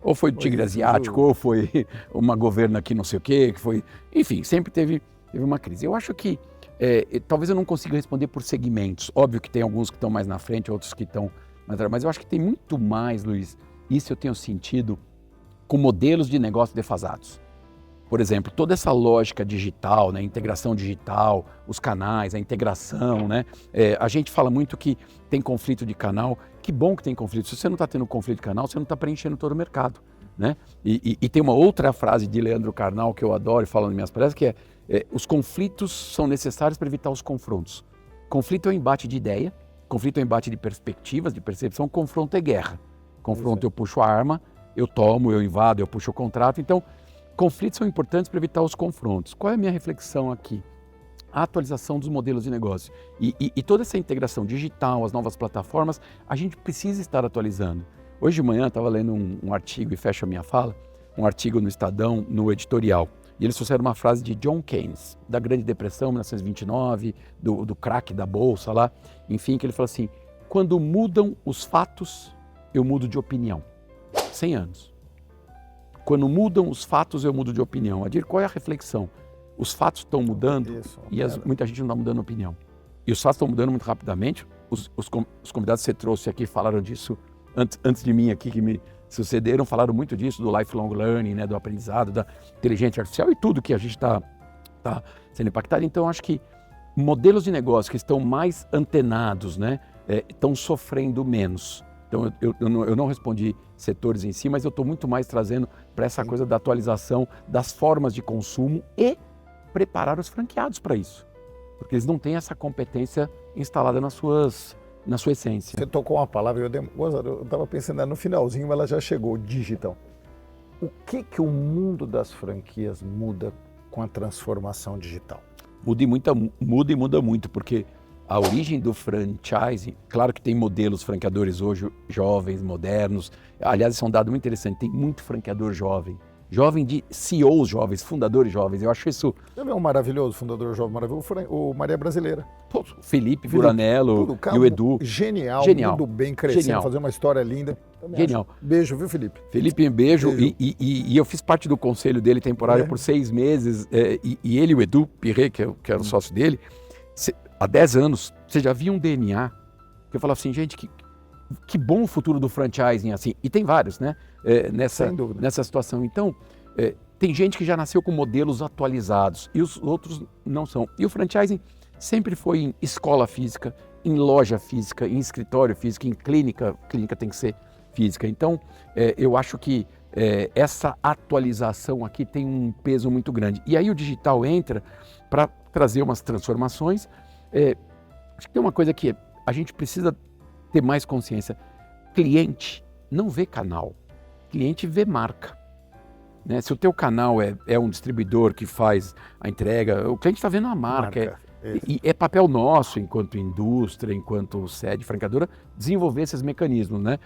[SPEAKER 2] Ou foi do tigre asiático, ou foi uma governo aqui não sei o quê, que foi... Enfim, sempre teve uma crise. Eu acho que talvez eu não consiga responder por segmentos. Óbvio que tem alguns que estão mais na frente, outros que estão mais atrás. Mas eu acho que tem muito mais, Luiz, isso eu tenho sentido com modelos de negócio defasados. Por exemplo, toda essa lógica digital, né, integração digital, os canais, a integração, né? A gente fala muito que tem conflito de canal. Que bom que tem conflito. Se você não está tendo conflito de canal, você não está preenchendo todo o mercado, né? E tem uma outra frase de Leandro Carnal que eu adoro e falo nas minhas palestras, que os conflitos são necessários para evitar os confrontos. Conflito é um embate de ideia, conflito é um embate de perspectivas, de percepção, confronto é guerra. Confronto eu puxo a arma, eu tomo, eu invado, eu puxo o contrato. Então, conflitos são importantes para evitar os confrontos. Qual é a minha reflexão aqui? A atualização dos modelos de negócio. E toda essa integração digital, as novas plataformas, a gente precisa estar atualizando. Hoje de manhã eu estava lendo um artigo, e fecho a minha fala, um artigo no Estadão, no editorial. E eles trouxeram uma frase de John Keynes, da Grande Depressão, 1929, do crack da Bolsa lá. Enfim, que ele falou assim, quando mudam os fatos, eu mudo de opinião. 100 anos. Quando mudam os fatos, eu mudo de opinião. Adir, qual é a reflexão? Os fatos estão mudando e muita gente não está mudando a opinião. E os fatos estão mudando muito rapidamente. Os convidados que você trouxe aqui falaram disso antes de mim aqui, que me sucederam, falaram muito disso, do lifelong learning, né, do aprendizado, da inteligência artificial e tudo que a gente está sendo impactado. Então, acho que modelos de negócio que estão mais antenados, né, estão sofrendo menos. Então, eu não respondi setores em si, mas eu estou muito mais trazendo para essa coisa da atualização das formas de consumo e preparar os franqueados para isso. Porque eles não têm essa competência instalada na sua essência.
[SPEAKER 1] Você tocou uma palavra, eu estava pensando no finalzinho, mas ela já chegou, digital. O que o mundo das franquias muda com a transformação digital?
[SPEAKER 2] Muda e muda muito, porque a origem do franchising, claro que tem modelos franqueadores hoje, jovens, modernos. Aliás, isso é um dado muito interessante, tem muito franqueador jovem de CEOs jovens, fundadores jovens. Eu acho isso...
[SPEAKER 1] Você vê um maravilhoso fundador jovem, maravilhoso, o Maria Brasileira.
[SPEAKER 2] O Felipe Buranello e o Edu.
[SPEAKER 1] Genial, muito bem, crescendo, fazer uma história linda.
[SPEAKER 2] Genial.
[SPEAKER 1] Beijo, viu, Felipe?
[SPEAKER 2] Felipe, beijo. E eu fiz parte do conselho dele temporário por 6 meses. E ele e o Edu Pirret, que era o sócio dele, há 10 anos, você já via um DNA. Que eu falava assim, gente, que bom o futuro do franchising, assim. E tem vários, né? Nessa situação. Então, tem gente que já nasceu com modelos atualizados e os outros não são. E o franchising sempre foi em escola física, em loja física, em escritório físico, em clínica. Clínica tem que ser física. Então, eu acho que essa atualização aqui tem um peso muito grande. E aí o digital entra para trazer umas transformações. Acho que tem uma coisa que a gente precisa ter mais consciência. Cliente não vê canal, cliente vê marca. Né? Se o teu canal é um distribuidor que faz a entrega, o cliente está vendo a marca. E é papel nosso, enquanto indústria, enquanto sede franqueadora, desenvolver esses mecanismos. Né?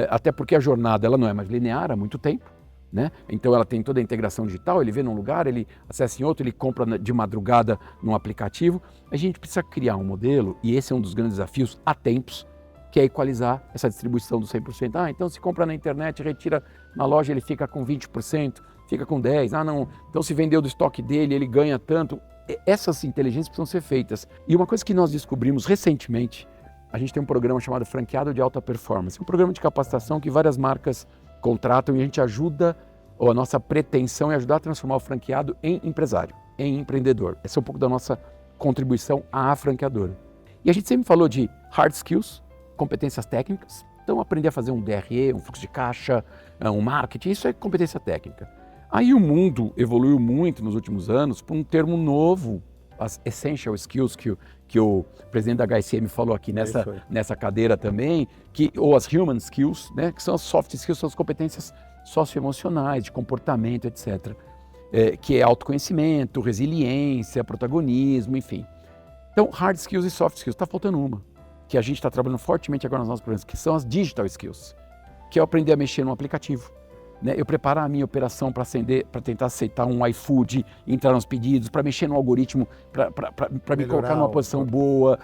[SPEAKER 2] Até porque a jornada ela não é mais linear há muito tempo. Né? Então ela tem toda a integração digital, ele vê num lugar, ele acessa em outro, ele compra de madrugada num aplicativo. A gente precisa criar um modelo, e esse é um dos grandes desafios há tempos, que é equalizar essa distribuição do 100%. Então se compra na internet, retira na loja, ele fica com 20%, fica com 10%. Não, então se vendeu do estoque dele, ele ganha tanto. Essas inteligências precisam ser feitas. E uma coisa que nós descobrimos recentemente, a gente tem um programa chamado Franqueado de Alta Performance, um programa de capacitação que várias marcas contratam e a gente ajuda, ou a nossa pretensão é ajudar a transformar o franqueado em empresário, em empreendedor. Essa é um pouco da nossa contribuição à franqueadora. E a gente sempre falou de hard skills, competências técnicas. Então, aprender a fazer um DRE, um fluxo de caixa, um marketing, isso é competência técnica. Aí o mundo evoluiu muito nos últimos anos para um termo novo, as essential skills, que o presidente da HSM falou aqui nessa cadeira também, ou as human skills, né, que são as soft skills, são as competências socioemocionais, de comportamento, etc. Que é autoconhecimento, resiliência, protagonismo, enfim. Então, hard skills e soft skills, está faltando uma, que a gente está trabalhando fortemente agora nos nossos programas, que são as digital skills, que é eu aprender a mexer no aplicativo. Né? Eu preparar a minha operação para tentar aceitar um iFood, entrar nos pedidos, para mexer no algoritmo, para me colocar numa posição boa,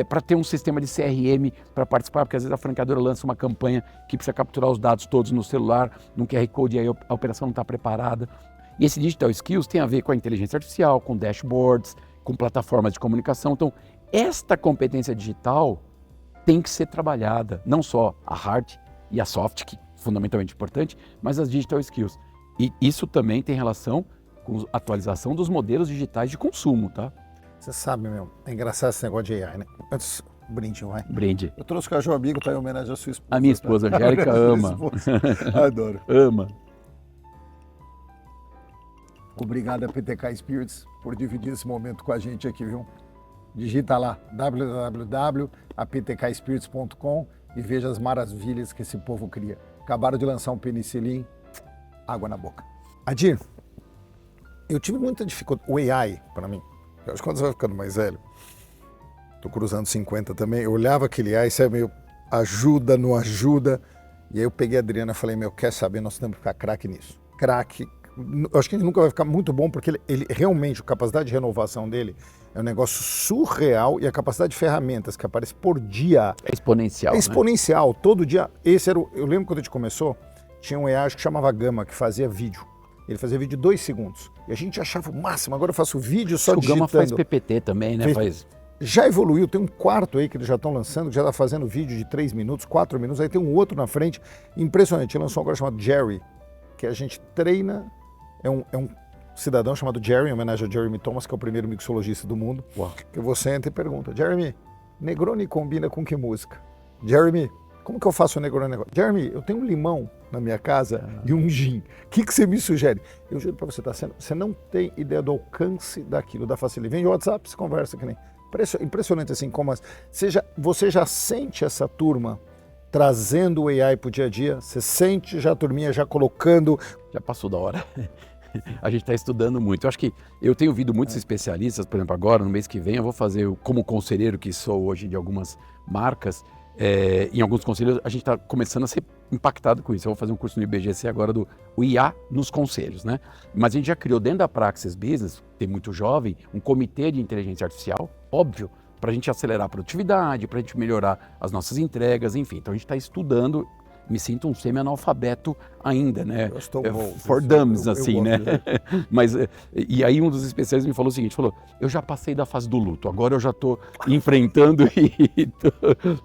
[SPEAKER 2] para ter um sistema de CRM para participar, porque às vezes a franqueadora lança uma campanha que precisa capturar os dados todos no celular, num QR Code, e aí a operação não está preparada. E esse Digital Skills tem a ver com a inteligência artificial, com dashboards, com plataformas de comunicação. Então, esta competência digital tem que ser trabalhada, não só a hard e a soft, que fundamentalmente importante, mas as digital skills. E isso também tem relação com a atualização dos modelos digitais de consumo, tá?
[SPEAKER 1] Você sabe, é engraçado esse negócio de AI, né? Antes, brinde, vai.
[SPEAKER 2] Brinde.
[SPEAKER 1] Eu trouxe o Caju Amigo para homenagem à sua esposa.
[SPEAKER 2] A minha esposa, tá? Angélica, ama.
[SPEAKER 1] Adoro.
[SPEAKER 2] Ama.
[SPEAKER 1] Obrigado a PTK Spirits por dividir esse momento com a gente aqui, viu? Digita lá, www.aptkspirits.com e veja as maravilhas que esse povo cria. Acabaram de lançar um penicilin, água na boca. Adir, eu tive muita dificuldade. O AI, para mim, eu acho que quando você vai ficando mais velho, tô cruzando 50 também, eu olhava aquele AI, sabe, meio ajuda, não ajuda. E aí eu peguei a Adriana e falei, quer saber, nós temos que ficar craque nisso. Craque. Eu acho que ele nunca vai ficar muito bom, porque ele realmente, a capacidade de renovação dele é um negócio surreal, e a capacidade de ferramentas que aparece por dia
[SPEAKER 2] é exponencial.
[SPEAKER 1] É exponencial, né? Todo dia. Eu lembro quando a gente começou, tinha um AI que chamava Gama, que fazia vídeo. Ele fazia vídeo de 2 segundos. E a gente achava o máximo, agora eu faço vídeo só digitando.
[SPEAKER 2] O Gama faz PPT também, né?
[SPEAKER 1] Já evoluiu, tem um quarto aí que eles já estão lançando, que já está fazendo vídeo de 3 minutos, 4 minutos, aí tem um outro na frente, impressionante. Ele lançou agora chamado Jerry, que a gente treina, é um cidadão chamado Jerry, em homenagem a Jeremy Thomas, que é o primeiro mixologista do mundo.
[SPEAKER 2] Uau.
[SPEAKER 1] Que você entra e pergunta, Jeremy, Negroni combina com que música? Jeremy, como que eu faço o Negroni? Jeremy, eu tenho um limão na minha casa e um gin. O que você me sugere? Eu juro para você, você não tem ideia do alcance daquilo, da facilidade. Vem de WhatsApp, você conversa que nem... Impressionante assim como você já sente essa turma trazendo o AI para o dia a dia, você sente já a turminha já colocando...
[SPEAKER 2] Já passou da hora. A gente está estudando muito. Eu acho que eu tenho ouvido muitos especialistas, por exemplo, agora, no mês que vem, eu vou fazer, como conselheiro que sou hoje de algumas marcas, em alguns conselhos, a gente está começando a ser impactado com isso. Eu vou fazer um curso no IBGC agora do IA nos conselhos, né? Mas a gente já criou dentro da Praxis Business, tem muito jovem, um comitê de inteligência artificial, óbvio, para a gente acelerar a produtividade, para a gente melhorar as nossas entregas, enfim. Então a gente está estudando, me sinto um semi-analfabeto ainda, né?
[SPEAKER 1] Eu estou
[SPEAKER 2] for dummies, assim, né? Mas, e aí um dos especialistas me falou o seguinte, eu já passei da fase do luto, agora eu já estou enfrentando e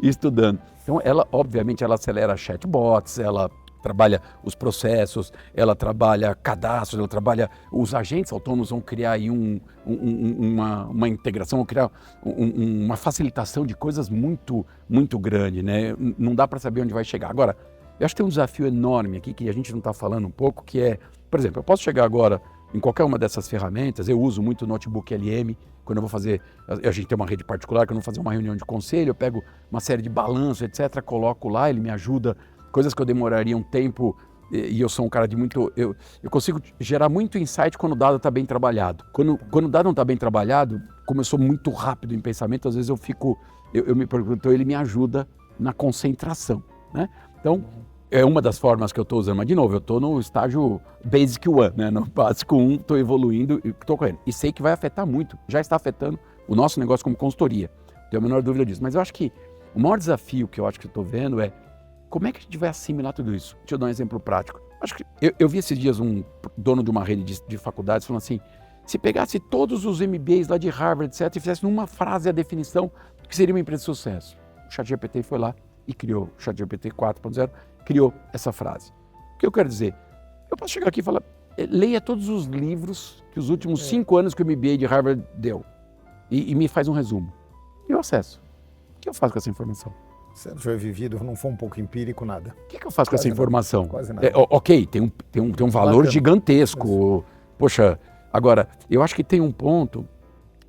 [SPEAKER 2] estudando. Então ela, obviamente, ela acelera chatbots, ela trabalha os processos, ela trabalha cadastros, ela trabalha os agentes autônomos, vão criar aí uma integração, vão criar uma facilitação de coisas muito, muito grande, né? Não dá para saber onde vai chegar. Agora, eu acho que tem um desafio enorme aqui que a gente não está falando um pouco, que é, por exemplo, eu posso chegar agora em qualquer uma dessas ferramentas, eu uso muito o notebook LM, quando eu vou fazer, a gente tem uma rede particular, quando eu vou fazer uma reunião de conselho, eu pego uma série de balanços, etc., coloco lá, ele me ajuda, coisas que eu demoraria um tempo, e eu sou um cara de muito... Eu consigo gerar muito insight quando o dado está bem trabalhado. Quando o dado não está bem trabalhado, como eu sou muito rápido em pensamento, às vezes eu me pergunto, então ele me ajuda na concentração, né? Então, é uma das formas que eu estou usando, mas de novo, eu estou no estágio Basic 1, né? No básico 1, estou evoluindo e estou correndo. E sei que vai afetar muito, já está afetando o nosso negócio como consultoria, não tenho a menor dúvida disso. Mas eu acho que o maior desafio que eu acho que eu estou vendo é como é que a gente vai assimilar tudo isso? Deixa eu dar um exemplo prático. Acho que eu vi esses dias um dono de uma rede de faculdades falando assim, se pegasse todos os MBAs lá de Harvard, etc., e fizesse numa frase a definição do que seria uma empresa de sucesso. O ChatGPT foi lá e criou, o ChatGPT 4.0, criou essa frase. O que eu quero dizer? Eu posso chegar aqui e falar, leia todos os livros que os últimos 5 anos que o MBA de Harvard deu e me faz um resumo. E eu acesso. O que eu faço com essa informação?
[SPEAKER 1] Se não foi vivido, não for um pouco empírico, nada.
[SPEAKER 2] O que eu faço com essa informação?
[SPEAKER 1] Quase nada.
[SPEAKER 2] Ok, tem um valor gigantesco. Poxa, agora, eu acho que tem um ponto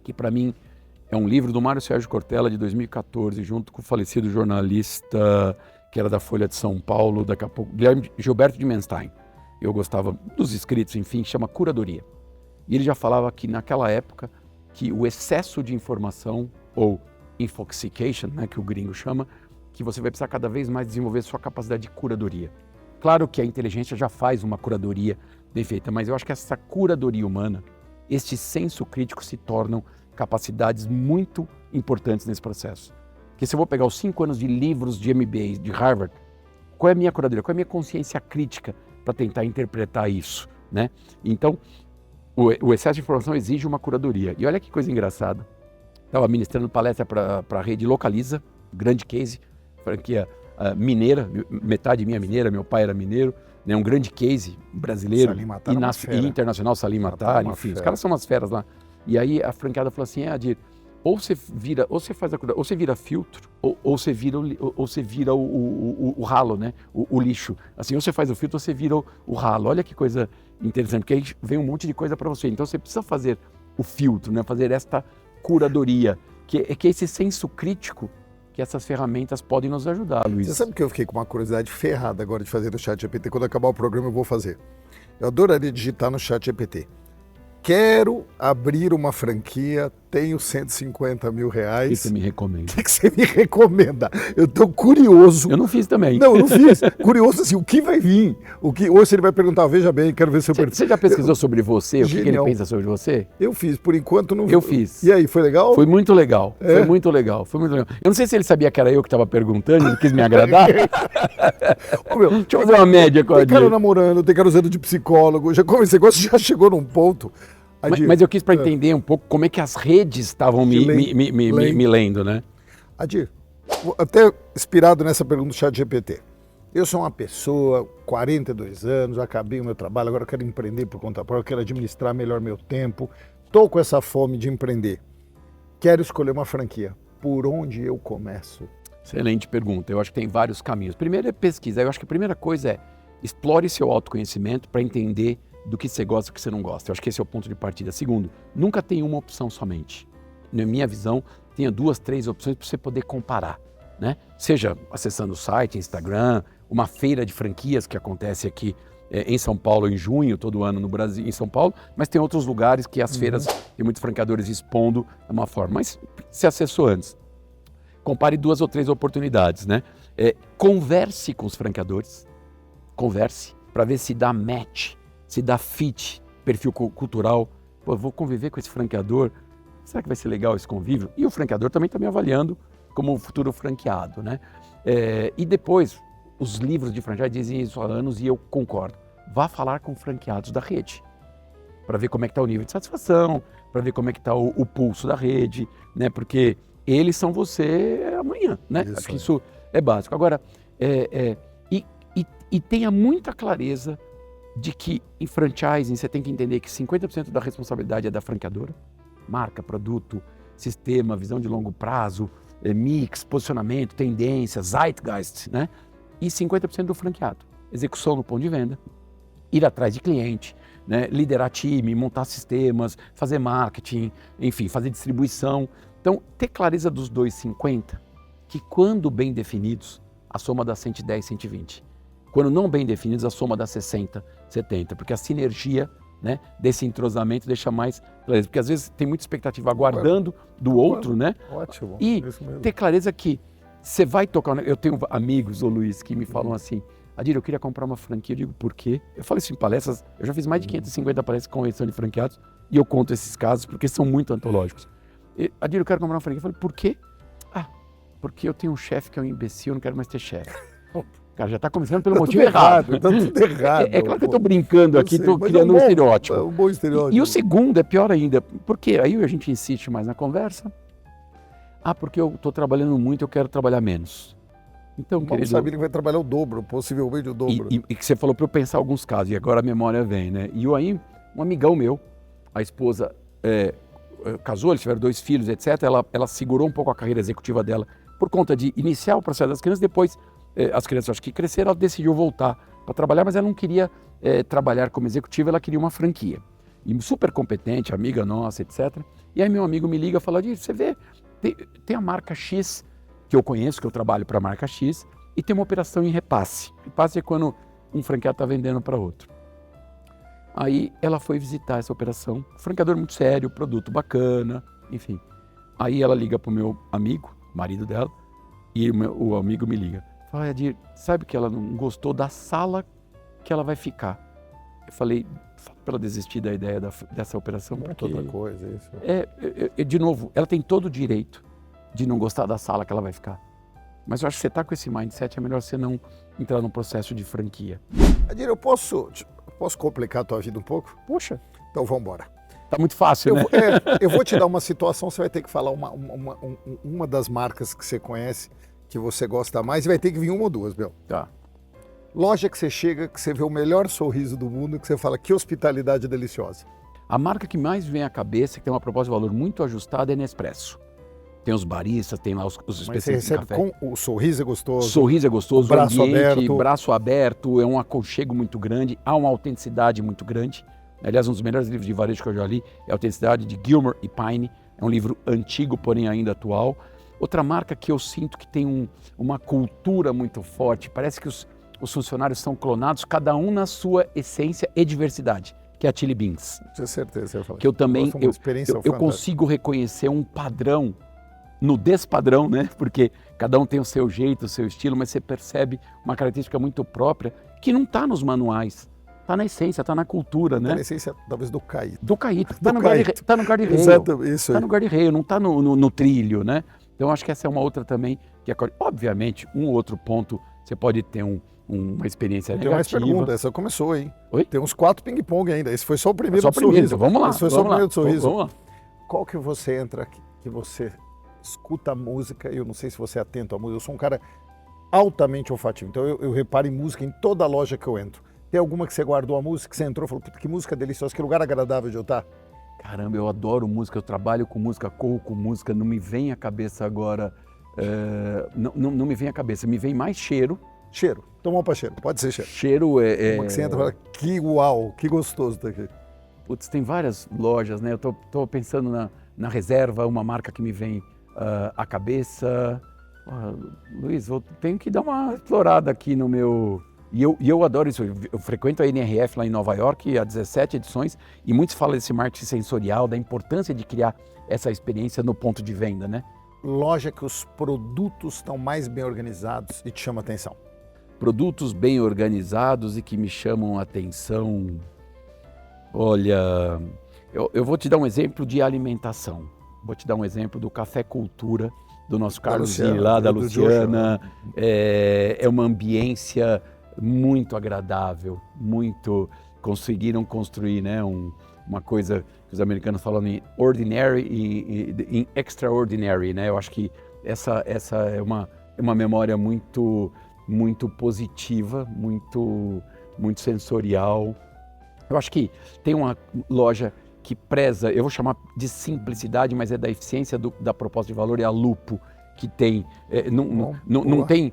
[SPEAKER 2] que para mim é um livro do Mário Sérgio Cortella de 2014, junto com o falecido jornalista que era da Folha de São Paulo, daqui a pouco, Gilberto de Menstein. Eu gostava dos escritos, enfim, chama Curadoria. E ele já falava que naquela época que o excesso de informação, ou infoxication, né, que o gringo chama, que você vai precisar cada vez mais desenvolver sua capacidade de curadoria. Claro que a inteligência já faz uma curadoria bem feita, mas eu acho que essa curadoria humana, este senso crítico se tornam capacidades muito importantes nesse processo. Porque se eu vou pegar os 5 anos de livros de MBA de Harvard, qual é a minha curadoria, qual é a minha consciência crítica para tentar interpretar isso, né? Então, o excesso de informação exige uma curadoria. E olha que coisa engraçada. Estava ministrando palestra para a rede Localiza, grande case, franquia mineira, metade minha mineira, meu pai era mineiro, né, um grande case brasileiro e internacional, Salim Matar, enfim, os caras são umas feras lá. E aí a franqueada falou assim, Adir, ou você faz a curadoria, ou você vira filtro, ou você vira o ralo, né, o lixo. Assim, ou você faz o filtro, ou você vira o ralo. Olha que coisa interessante, porque aí vem um monte de coisa para você. Então você precisa fazer o filtro, né, fazer esta curadoria, que é esse senso crítico que essas ferramentas podem nos ajudar, Luiz.
[SPEAKER 1] Você sabe que eu fiquei com uma curiosidade ferrada agora de fazer no ChatGPT. Quando acabar o programa eu vou fazer. Eu adoraria digitar no ChatGPT. Quero abrir uma franquia tenho 150 mil reais.
[SPEAKER 2] O que você me recomenda?
[SPEAKER 1] O que você me recomenda? Eu estou curioso.
[SPEAKER 2] Eu não fiz também.
[SPEAKER 1] Não, eu não fiz. Curioso assim, o que vai vir? Ou se ele vai perguntar, veja bem, quero ver seu perfil.
[SPEAKER 2] Você já pesquisou sobre você? O que ele pensa sobre você?
[SPEAKER 1] Eu fiz, por enquanto não.
[SPEAKER 2] Eu fiz.
[SPEAKER 1] E aí, foi legal?
[SPEAKER 2] Foi muito legal. É? Foi muito legal. Foi muito legal. Eu não sei se ele sabia que era eu que estava perguntando, ele quis me agradar.
[SPEAKER 1] Ô, meu,
[SPEAKER 2] deixa eu fazer uma média com a
[SPEAKER 1] Tem cara namorando, tem cara usando de psicólogo. Já como esse negócio já chegou num ponto.
[SPEAKER 2] Mas eu quis para entender um pouco como é que as redes estavam me lendo, né?
[SPEAKER 1] Adir, até inspirado nessa pergunta do ChatGPT. Eu sou uma pessoa, 42 anos, acabei o meu trabalho, agora eu quero empreender por conta própria, quero administrar melhor meu tempo, estou com essa fome de empreender. Quero escolher uma franquia. Por onde eu começo?
[SPEAKER 2] Excelente pergunta. Eu acho que tem vários caminhos. Primeiro é pesquisa. Eu acho que a primeira coisa é explore seu autoconhecimento para entender do que você gosta e do que você não gosta. Eu acho que esse é o ponto de partida. Segundo, nunca tem uma opção somente. Na minha visão, tenha 2, 3 opções para você poder comparar, né? Seja acessando o site, Instagram, uma feira de franquias que acontece aqui em São Paulo em junho, todo ano no Brasil, em São Paulo, mas tem outros lugares que as feiras tem muitos franqueadores expondo de uma forma. Mas se acessou antes, compare 2 ou 3 oportunidades, né? Converse com os franqueadores, converse para ver se dá match, se dá fit, perfil cultural. Pô, vou conviver com esse franqueador, será que vai ser legal esse convívio? E o franqueador também está me avaliando como futuro franqueado, né? E depois, os livros de franquia dizem isso há anos e eu concordo. Vá falar com franqueados da rede, para ver como é que está o nível de satisfação, para ver como é que está o pulso da rede, né? Porque eles são você amanhã, né? Acho que isso é básico. Agora, e tenha muita clareza de que em franchising você tem que entender que 50% da responsabilidade é da franqueadora, marca, produto, sistema, visão de longo prazo, mix, posicionamento, tendência, zeitgeist, né? E 50% do franqueado, execução no ponto de venda, ir atrás de cliente, né? Liderar time, montar sistemas, fazer marketing, enfim, fazer distribuição. Então, ter clareza dos 2,50, que quando bem definidos, a soma dá 110, 120. Quando não bem definidos, a soma dá 60, 70, porque a sinergia, né, desse entrosamento deixa mais clareza. Porque às vezes tem muita expectativa aguardando do outro, né?
[SPEAKER 1] Ótimo.
[SPEAKER 2] E ter clareza que você vai tocar... Eu tenho amigos, ô Luiz, que me falam assim, Adir, eu queria comprar uma franquia. Eu digo, por quê? Eu falo isso em palestras, eu já fiz mais de 550 palestras com convenção de franqueados e eu conto esses casos porque são muito antológicos. Adir, eu quero comprar uma franquia. Eu falei, por quê? Porque eu tenho um chefe que é um imbecil, eu não quero mais ter chefe. Cara, já está começando pelo motivo errado.
[SPEAKER 1] Tá tudo errado.
[SPEAKER 2] É claro que eu estou brincando aqui, estou criando um estereótipo.
[SPEAKER 1] É um bom estereótipo.
[SPEAKER 2] E o segundo é pior ainda, porque aí a gente insiste mais na conversa. Porque eu estou trabalhando muito, eu quero trabalhar menos. Então,
[SPEAKER 1] querido, sabia que vai trabalhar o dobro, possivelmente o dobro.
[SPEAKER 2] E que você falou para eu pensar alguns casos, e agora a memória vem, né? E aí, um amigão meu, a esposa casou, eles tiveram 2 filhos, etc. Ela segurou um pouco a carreira executiva dela por conta de iniciar o processo das crianças, depois as crianças acho que cresceram, ela decidiu voltar para trabalhar, mas ela não queria trabalhar como executiva, ela queria uma franquia. E super competente, amiga nossa, etc. E aí meu amigo me liga e fala, você vê, tem a marca X, que eu conheço, que eu trabalho para a marca X, e tem uma operação em repasse. Repasse é quando um franqueado está vendendo para outro. Aí ela foi visitar essa operação, franqueador muito sério, produto bacana, enfim. Aí ela liga para o meu amigo, marido dela, e o amigo me liga. Fala, Adir, sabe que ela não gostou da sala que ela vai ficar? Eu falei, fala para ela desistir da ideia dessa operação.
[SPEAKER 1] Porque outra coisa, isso.
[SPEAKER 2] De novo, ela tem todo o direito de não gostar da sala que ela vai ficar. Mas eu acho que você está com esse mindset, é melhor você não entrar no processo de franquia.
[SPEAKER 1] Adir, eu posso complicar a tua vida um pouco?
[SPEAKER 2] Poxa.
[SPEAKER 1] Então vamos embora.
[SPEAKER 2] Tá muito fácil, né?
[SPEAKER 1] Eu vou te dar uma situação, você vai ter que falar uma das marcas que você conhece, que você gosta mais, e vai ter que vir uma ou duas, Bel.
[SPEAKER 2] Tá.
[SPEAKER 1] Loja que você chega, que você vê o melhor sorriso do mundo, que você fala, que hospitalidade deliciosa.
[SPEAKER 2] A marca que mais vem à cabeça, que tem uma proposta de valor muito ajustada, é Nespresso. Tem os baristas, tem lá os especialistas de café.
[SPEAKER 1] Com o sorriso é gostoso.
[SPEAKER 2] Sorriso é gostoso,
[SPEAKER 1] braço
[SPEAKER 2] ambiente,
[SPEAKER 1] aberto.
[SPEAKER 2] Braço aberto, é um aconchego muito grande, há uma autenticidade muito grande. Aliás, um dos melhores livros de varejo que eu já li é a Autenticidade, de Gilmer e Pine. É um livro antigo, porém ainda atual. Outra marca que eu sinto que tem uma cultura muito forte, parece que os funcionários são clonados, cada um na sua essência e diversidade, que é a Chili Beans.
[SPEAKER 1] Tenho certeza, eu falo.
[SPEAKER 2] Que eu também,
[SPEAKER 1] Nossa, uma experiência
[SPEAKER 2] eu
[SPEAKER 1] fantástica.
[SPEAKER 2] consigo reconhecer um padrão no despadrão, né? Porque cada um tem o seu jeito, o seu estilo, mas você percebe uma característica muito própria que não está nos manuais. Está na essência, está na cultura, né?
[SPEAKER 1] Tá na essência, talvez, do caído.
[SPEAKER 2] Do caído. Está
[SPEAKER 1] Do
[SPEAKER 2] no
[SPEAKER 1] caído.
[SPEAKER 2] guarda-reio.
[SPEAKER 1] Exato, isso aí.
[SPEAKER 2] Está no guarda-reio, não está no trilho, né? Então acho que essa é uma outra também que obviamente, um outro ponto, você pode ter uma experiência
[SPEAKER 1] Tem mais
[SPEAKER 2] negativa.
[SPEAKER 1] pergunta, essa começou, hein?
[SPEAKER 2] Oi?
[SPEAKER 1] Tem uns 4 ping-pong ainda. Esse foi só o primeiro
[SPEAKER 2] Só
[SPEAKER 1] do
[SPEAKER 2] primeiro,
[SPEAKER 1] sorriso.
[SPEAKER 2] então vamos lá.
[SPEAKER 1] Esse foi só o primeiro do sorriso.
[SPEAKER 2] Vamos lá.
[SPEAKER 1] Qual que você entra aqui, que você escuta a música? Eu não sei se você é atento à música. Eu sou um cara altamente olfativo. Então eu reparo em música em toda loja que eu entro. Tem alguma que você guardou a música, que você entrou e falou, puta, que música deliciosa, que lugar agradável de eu estar?
[SPEAKER 2] Caramba, eu adoro música, eu trabalho com música, corro com música, não me vem à cabeça agora, não me vem à cabeça, me vem mais cheiro.
[SPEAKER 1] Cheiro. Então vamos para cheiro. Pode ser cheiro.
[SPEAKER 2] Cheiro
[SPEAKER 1] Uma que você entra e fala, que uau, que gostoso tá aqui.
[SPEAKER 2] Putz, tem várias lojas, né? Eu tô pensando na Reserva, uma marca que me vem à cabeça. Luiz, eu tenho que dar uma explorada aqui no meu... E eu adoro isso, eu frequento a NRF lá em Nova York há 17 edições e muitos falam desse marketing sensorial, da importância de criar essa experiência no ponto de venda, né?
[SPEAKER 1] Loja que os produtos estão mais bem organizados e te chama atenção.
[SPEAKER 2] Produtos bem organizados e que me chamam a atenção. Olha, eu vou te dar um exemplo de alimentação. Vou te dar um exemplo do Café Cultura, do nosso Carlosinho lá, da Luciana. É uma ambiência muito agradável, conseguiram construir, né, uma coisa que os americanos falam em ordinary e em extraordinary, né? Eu acho que essa é uma memória muito positiva, muito sensorial. Eu acho que tem uma loja que preza, eu vou chamar de simplicidade, mas é da eficiência da proposta de valor, é a Lupo, que tem, não tem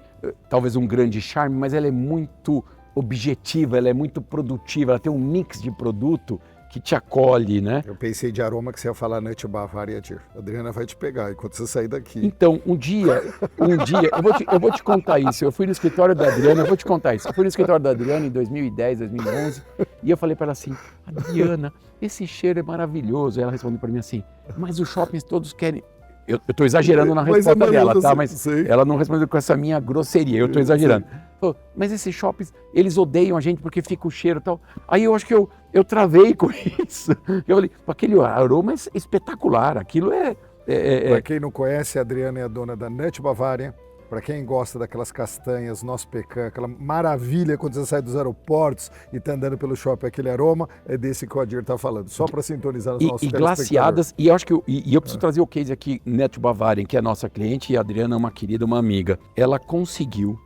[SPEAKER 2] talvez um grande charme, mas ela é muito objetiva, ela é muito produtiva, ela tem um mix de produto que te acolhe, né?
[SPEAKER 1] Eu pensei de aroma que você ia falar Nut Bavaria, Dir. A Adriana vai te pegar enquanto você sair daqui.
[SPEAKER 2] Então, um dia, eu vou te contar isso. Eu fui no escritório da Adriana, eu vou te contar isso. Eu fui no escritório da Adriana em 2010, 2011, e eu falei para ela assim, Adriana, esse cheiro é maravilhoso. E ela respondeu para mim assim, mas os shoppings todos querem... Eu estou exagerando na resposta dela, tá? Mas ela não respondeu com essa minha grosseria, eu estou exagerando. Falou, mas esses shoppings, eles odeiam a gente porque fica o cheiro e tal. Aí eu acho que eu travei com isso. Eu falei, aquele aroma é espetacular, aquilo
[SPEAKER 1] Para quem não conhece, a Adriana é a dona da Nut Bavaria. Para quem gosta daquelas castanhas, nosso pecan, aquela maravilha quando você sai dos aeroportos e está andando pelo shopping, aquele aroma, é desse que o Adir está falando, só para sintonizar os nossos telespectadores.
[SPEAKER 2] Glaciadas, e eu acho que eu preciso trazer o case aqui, Nut Bavaria, que é a nossa cliente, e a Adriana é uma querida, uma amiga. Ela conseguiu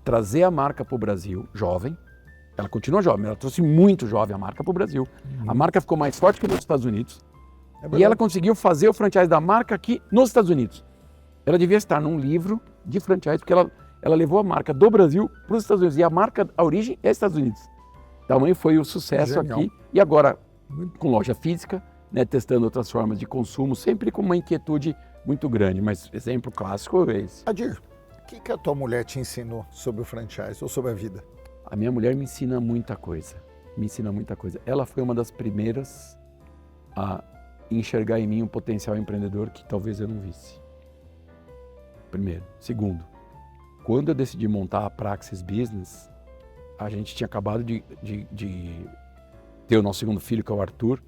[SPEAKER 2] trazer a marca para o Brasil, jovem, ela continua jovem, ela trouxe muito jovem a marca para o Brasil. A marca ficou mais forte que nos Estados Unidos. E ela conseguiu fazer o franchise da marca aqui nos Estados Unidos. Ela devia estar num livro de franchise, porque ela levou a marca do Brasil para os Estados Unidos. E a origem é Estados Unidos. Tamanho foi o sucesso
[SPEAKER 1] Genial.
[SPEAKER 2] aqui. E agora, com loja física, né, testando outras formas de consumo, sempre com uma inquietude muito grande. Mas exemplo clássico é esse.
[SPEAKER 1] Adir, o que a tua mulher te ensinou sobre o franchise ou sobre a vida?
[SPEAKER 2] A minha mulher me ensina muita coisa. Me ensina muita coisa. Ela foi uma das primeiras a enxergar em mim um potencial empreendedor que talvez eu não visse. Primeiro. Segundo, quando eu decidi montar a Praxis Business, a gente tinha acabado de ter o nosso segundo filho, que é o Arthur,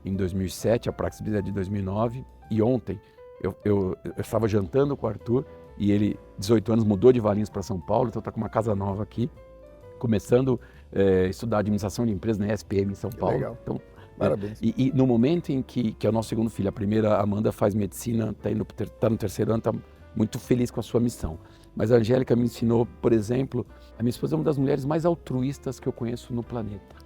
[SPEAKER 2] em 2007, a Praxis Business é de 2009, e ontem eu estava jantando com o Arthur, e ele, 18 anos, mudou de Valinhos para São Paulo, então está com uma casa nova aqui, começando a estudar administração de empresas na ESPM em São Paulo.
[SPEAKER 1] Legal.
[SPEAKER 2] Então,
[SPEAKER 1] Parabéns.
[SPEAKER 2] E no momento em que é o nosso segundo filho, a primeira, Amanda, faz medicina, está no terceiro ano, está muito feliz com a sua missão. Mas a Angélica me ensinou, por exemplo, a minha esposa é uma das mulheres mais altruístas que eu conheço no planeta.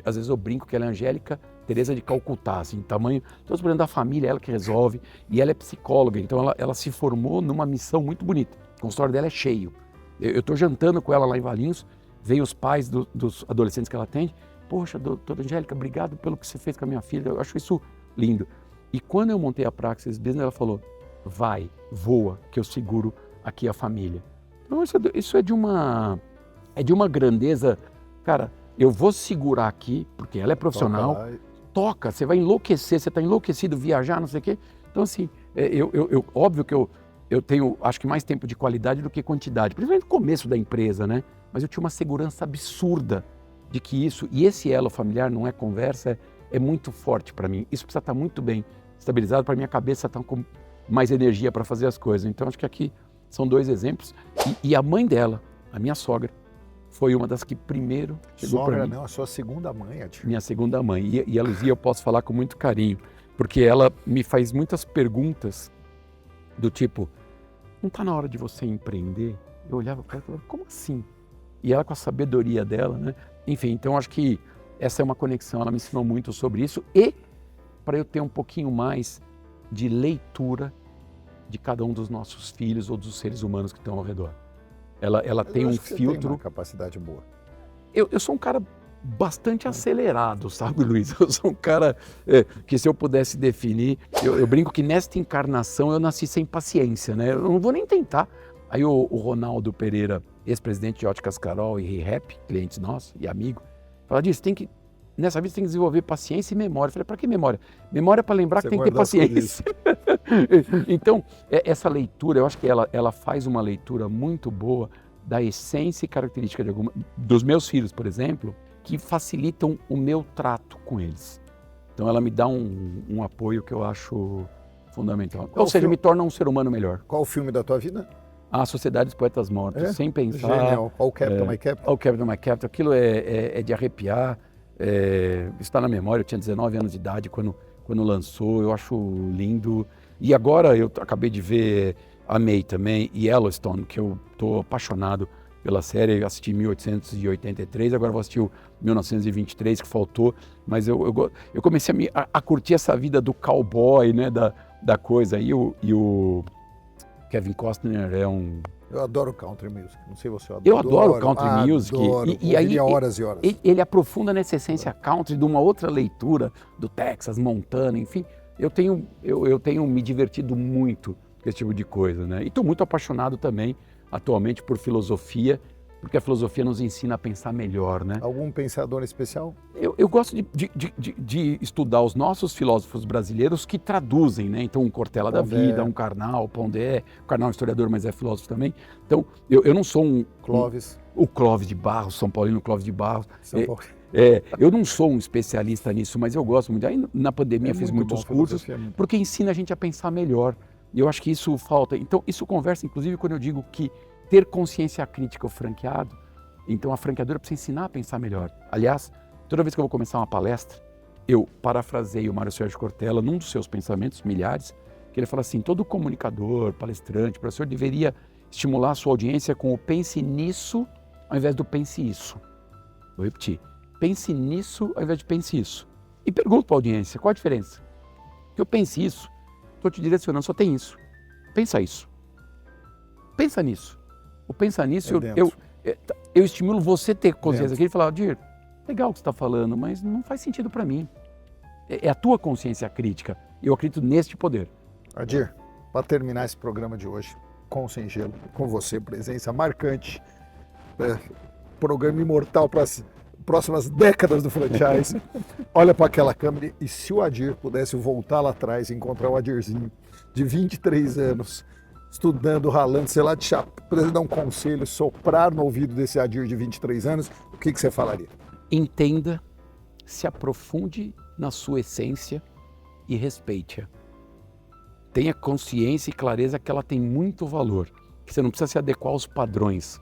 [SPEAKER 2] Às vezes eu brinco que ela é Angélica Teresa de Calcutá, assim, tamanho, todos os problemas da família, ela que resolve, e ela é psicóloga, então ela se formou numa missão muito bonita. O consultório dela é cheio. Eu estou jantando com ela lá em Valinhos, veio os pais dos adolescentes que ela atende, poxa, doutora Angélica, obrigado pelo que você fez com a minha filha, eu acho isso lindo. E quando eu montei a Praxis Business, ela falou, vai, voa, que eu seguro aqui a família. Então isso é de uma grandeza, cara, eu vou segurar aqui, porque ela é profissional, toca, você vai enlouquecer, você está enlouquecido, viajar, não sei o quê. Então, assim, óbvio que eu tenho, acho que mais tempo de qualidade do que quantidade, principalmente no começo da empresa, né? Mas eu tinha uma segurança absurda de que isso, e esse elo familiar não é conversa, é muito forte para mim. Isso precisa estar muito bem estabilizado para minha cabeça estar com mais energia para fazer as coisas. Então, acho que aqui são 2 exemplos. E a mãe dela, a minha sogra, foi uma das que primeiro chegou para mim.
[SPEAKER 1] Sogra não, a sua segunda mãe, Adir.
[SPEAKER 2] Minha segunda mãe. E a Luzia eu posso falar com muito carinho, porque ela me faz muitas perguntas do tipo, não está na hora de você empreender? Eu olhava para ela e falava, como assim? E ela com a sabedoria dela, né? Enfim, então acho que essa é uma conexão, ela me ensinou muito sobre isso e para eu ter um pouquinho mais de leitura de cada um dos nossos filhos ou dos seres humanos que estão ao redor. Ela tem um filtro. Você tem uma
[SPEAKER 1] capacidade boa.
[SPEAKER 2] Eu sou um cara bastante acelerado, sabe, Luiz? Eu sou um cara que, se eu pudesse definir, eu brinco que nesta encarnação eu nasci sem paciência, né? Eu não vou nem tentar. Aí o Ronaldo Pereira, ex-presidente de Óticas Carol e ReHap, clientes nossos e amigo, fala disso, nessa vida você tem que desenvolver paciência e memória. Eu falei, para que memória? Memória para lembrar que tem que ter paciência. Então, essa leitura, eu acho que ela faz uma leitura muito boa da essência e característica dos meus filhos, por exemplo, que facilitam o meu trato com eles. Então, ela me dá um apoio que eu acho fundamental. Ou seja, me torna um ser humano melhor.
[SPEAKER 1] Qual o filme da tua vida?
[SPEAKER 2] A Sociedade dos Poetas Mortos, sem pensar.
[SPEAKER 1] Genial. All Capital, My Capital.
[SPEAKER 2] All Capital, My Capital. Aquilo é de arrepiar. Está na memória, eu tinha 19 anos de idade quando lançou, eu acho lindo. E agora eu acabei de ver Amei também, e Yellowstone, que eu estou apaixonado pela série, eu assisti 1883, agora vou assistir o 1923, que faltou, mas eu comecei a curtir essa vida do cowboy, né, da coisa, e o Kevin Costner é um...
[SPEAKER 1] Eu adoro country music, não sei se você adora.
[SPEAKER 2] Eu adoro country music.
[SPEAKER 1] E aí horas e horas.
[SPEAKER 2] Ele aprofunda nessa essência country de uma outra leitura do Texas, Montana, enfim. Eu tenho me divertido muito com esse tipo de coisa, né? E estou muito apaixonado também, atualmente, por filosofia, porque a filosofia nos ensina a pensar melhor, né?
[SPEAKER 1] Algum pensador especial?
[SPEAKER 2] Eu gosto de estudar os nossos filósofos brasileiros que traduzem, né? Então, um Cortella da Vida, um Karnal, Pondé, o Karnal é historiador, mas é filósofo também. Então, eu não sou um...
[SPEAKER 1] Clóvis.
[SPEAKER 2] O Clóvis de Barros, São Paulino Clóvis de Barros. Eu não sou um especialista nisso, mas eu gosto muito. Aí, na pandemia, fiz muitos cursos, porque ensina a gente a pensar melhor. E eu acho que isso falta. Então, isso conversa, inclusive, quando eu digo que ter consciência crítica o franqueado, então a franqueadora precisa ensinar a pensar melhor. Aliás, toda vez que eu vou começar uma palestra, eu parafraseio o Mário Sérgio Cortella num dos seus pensamentos, milhares, que ele fala assim, todo comunicador, palestrante, professor deveria estimular a sua audiência com o pense nisso ao invés do pense isso. Vou repetir, pense nisso ao invés de pense isso. E pergunto para a audiência, qual a diferença? Que eu pense isso, estou te direcionando, só tem isso. Pensa isso. Pensa nisso. O pensar nisso, eu estimulo você a ter consciência aqui e falar, Adir, legal o que você está falando, mas não faz sentido para mim. É a tua consciência crítica. Eu acredito neste poder.
[SPEAKER 1] Adir, para terminar esse programa de hoje, com o Sem Gelo, com você, presença marcante, programa imortal para as próximas décadas do franchise. Olha para aquela câmera e se o Adir pudesse voltar lá atrás e encontrar o Adirzinho de 23 anos, estudando, ralando, sei lá, pudesse dar um conselho, soprar no ouvido desse Adir de 23 anos, o que você falaria?
[SPEAKER 2] Entenda, se aprofunde na sua essência e respeite-a. Tenha consciência e clareza que ela tem muito valor, que você não precisa se adequar aos padrões.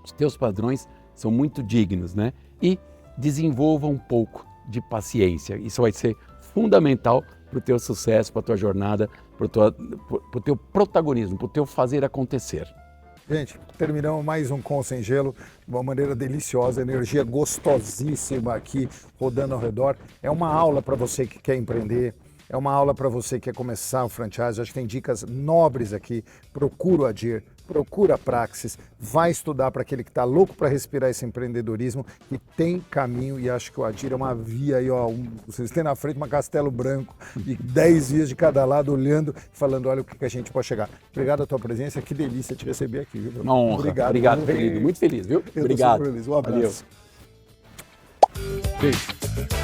[SPEAKER 2] Os teus padrões são muito dignos, né? E desenvolva um pouco de paciência. Isso vai ser fundamental para o teu sucesso, para a tua jornada, para o teu protagonismo, para o teu fazer acontecer.
[SPEAKER 1] Gente, terminamos mais um Com Sem Gelo, de uma maneira deliciosa, energia gostosíssima aqui rodando ao redor. É uma aula para você que quer empreender, é uma aula para você que quer começar o franchise. Acho que tem dicas nobres aqui. Procura o Adir, procura a Praxis, vai estudar para aquele que está louco para respirar esse empreendedorismo, que tem caminho, e acho que o Adir é uma via aí, ó, vocês têm na frente uma Castelo Branco e 10 vias de cada lado olhando, falando, olha o que a gente pode chegar. Obrigado a tua presença, que delícia te receber aqui, viu?
[SPEAKER 2] Uma honra. Obrigado, querido, muito feliz, viu? Obrigado.
[SPEAKER 1] Feliz. Um abraço.
[SPEAKER 2] Valeu. Beijo.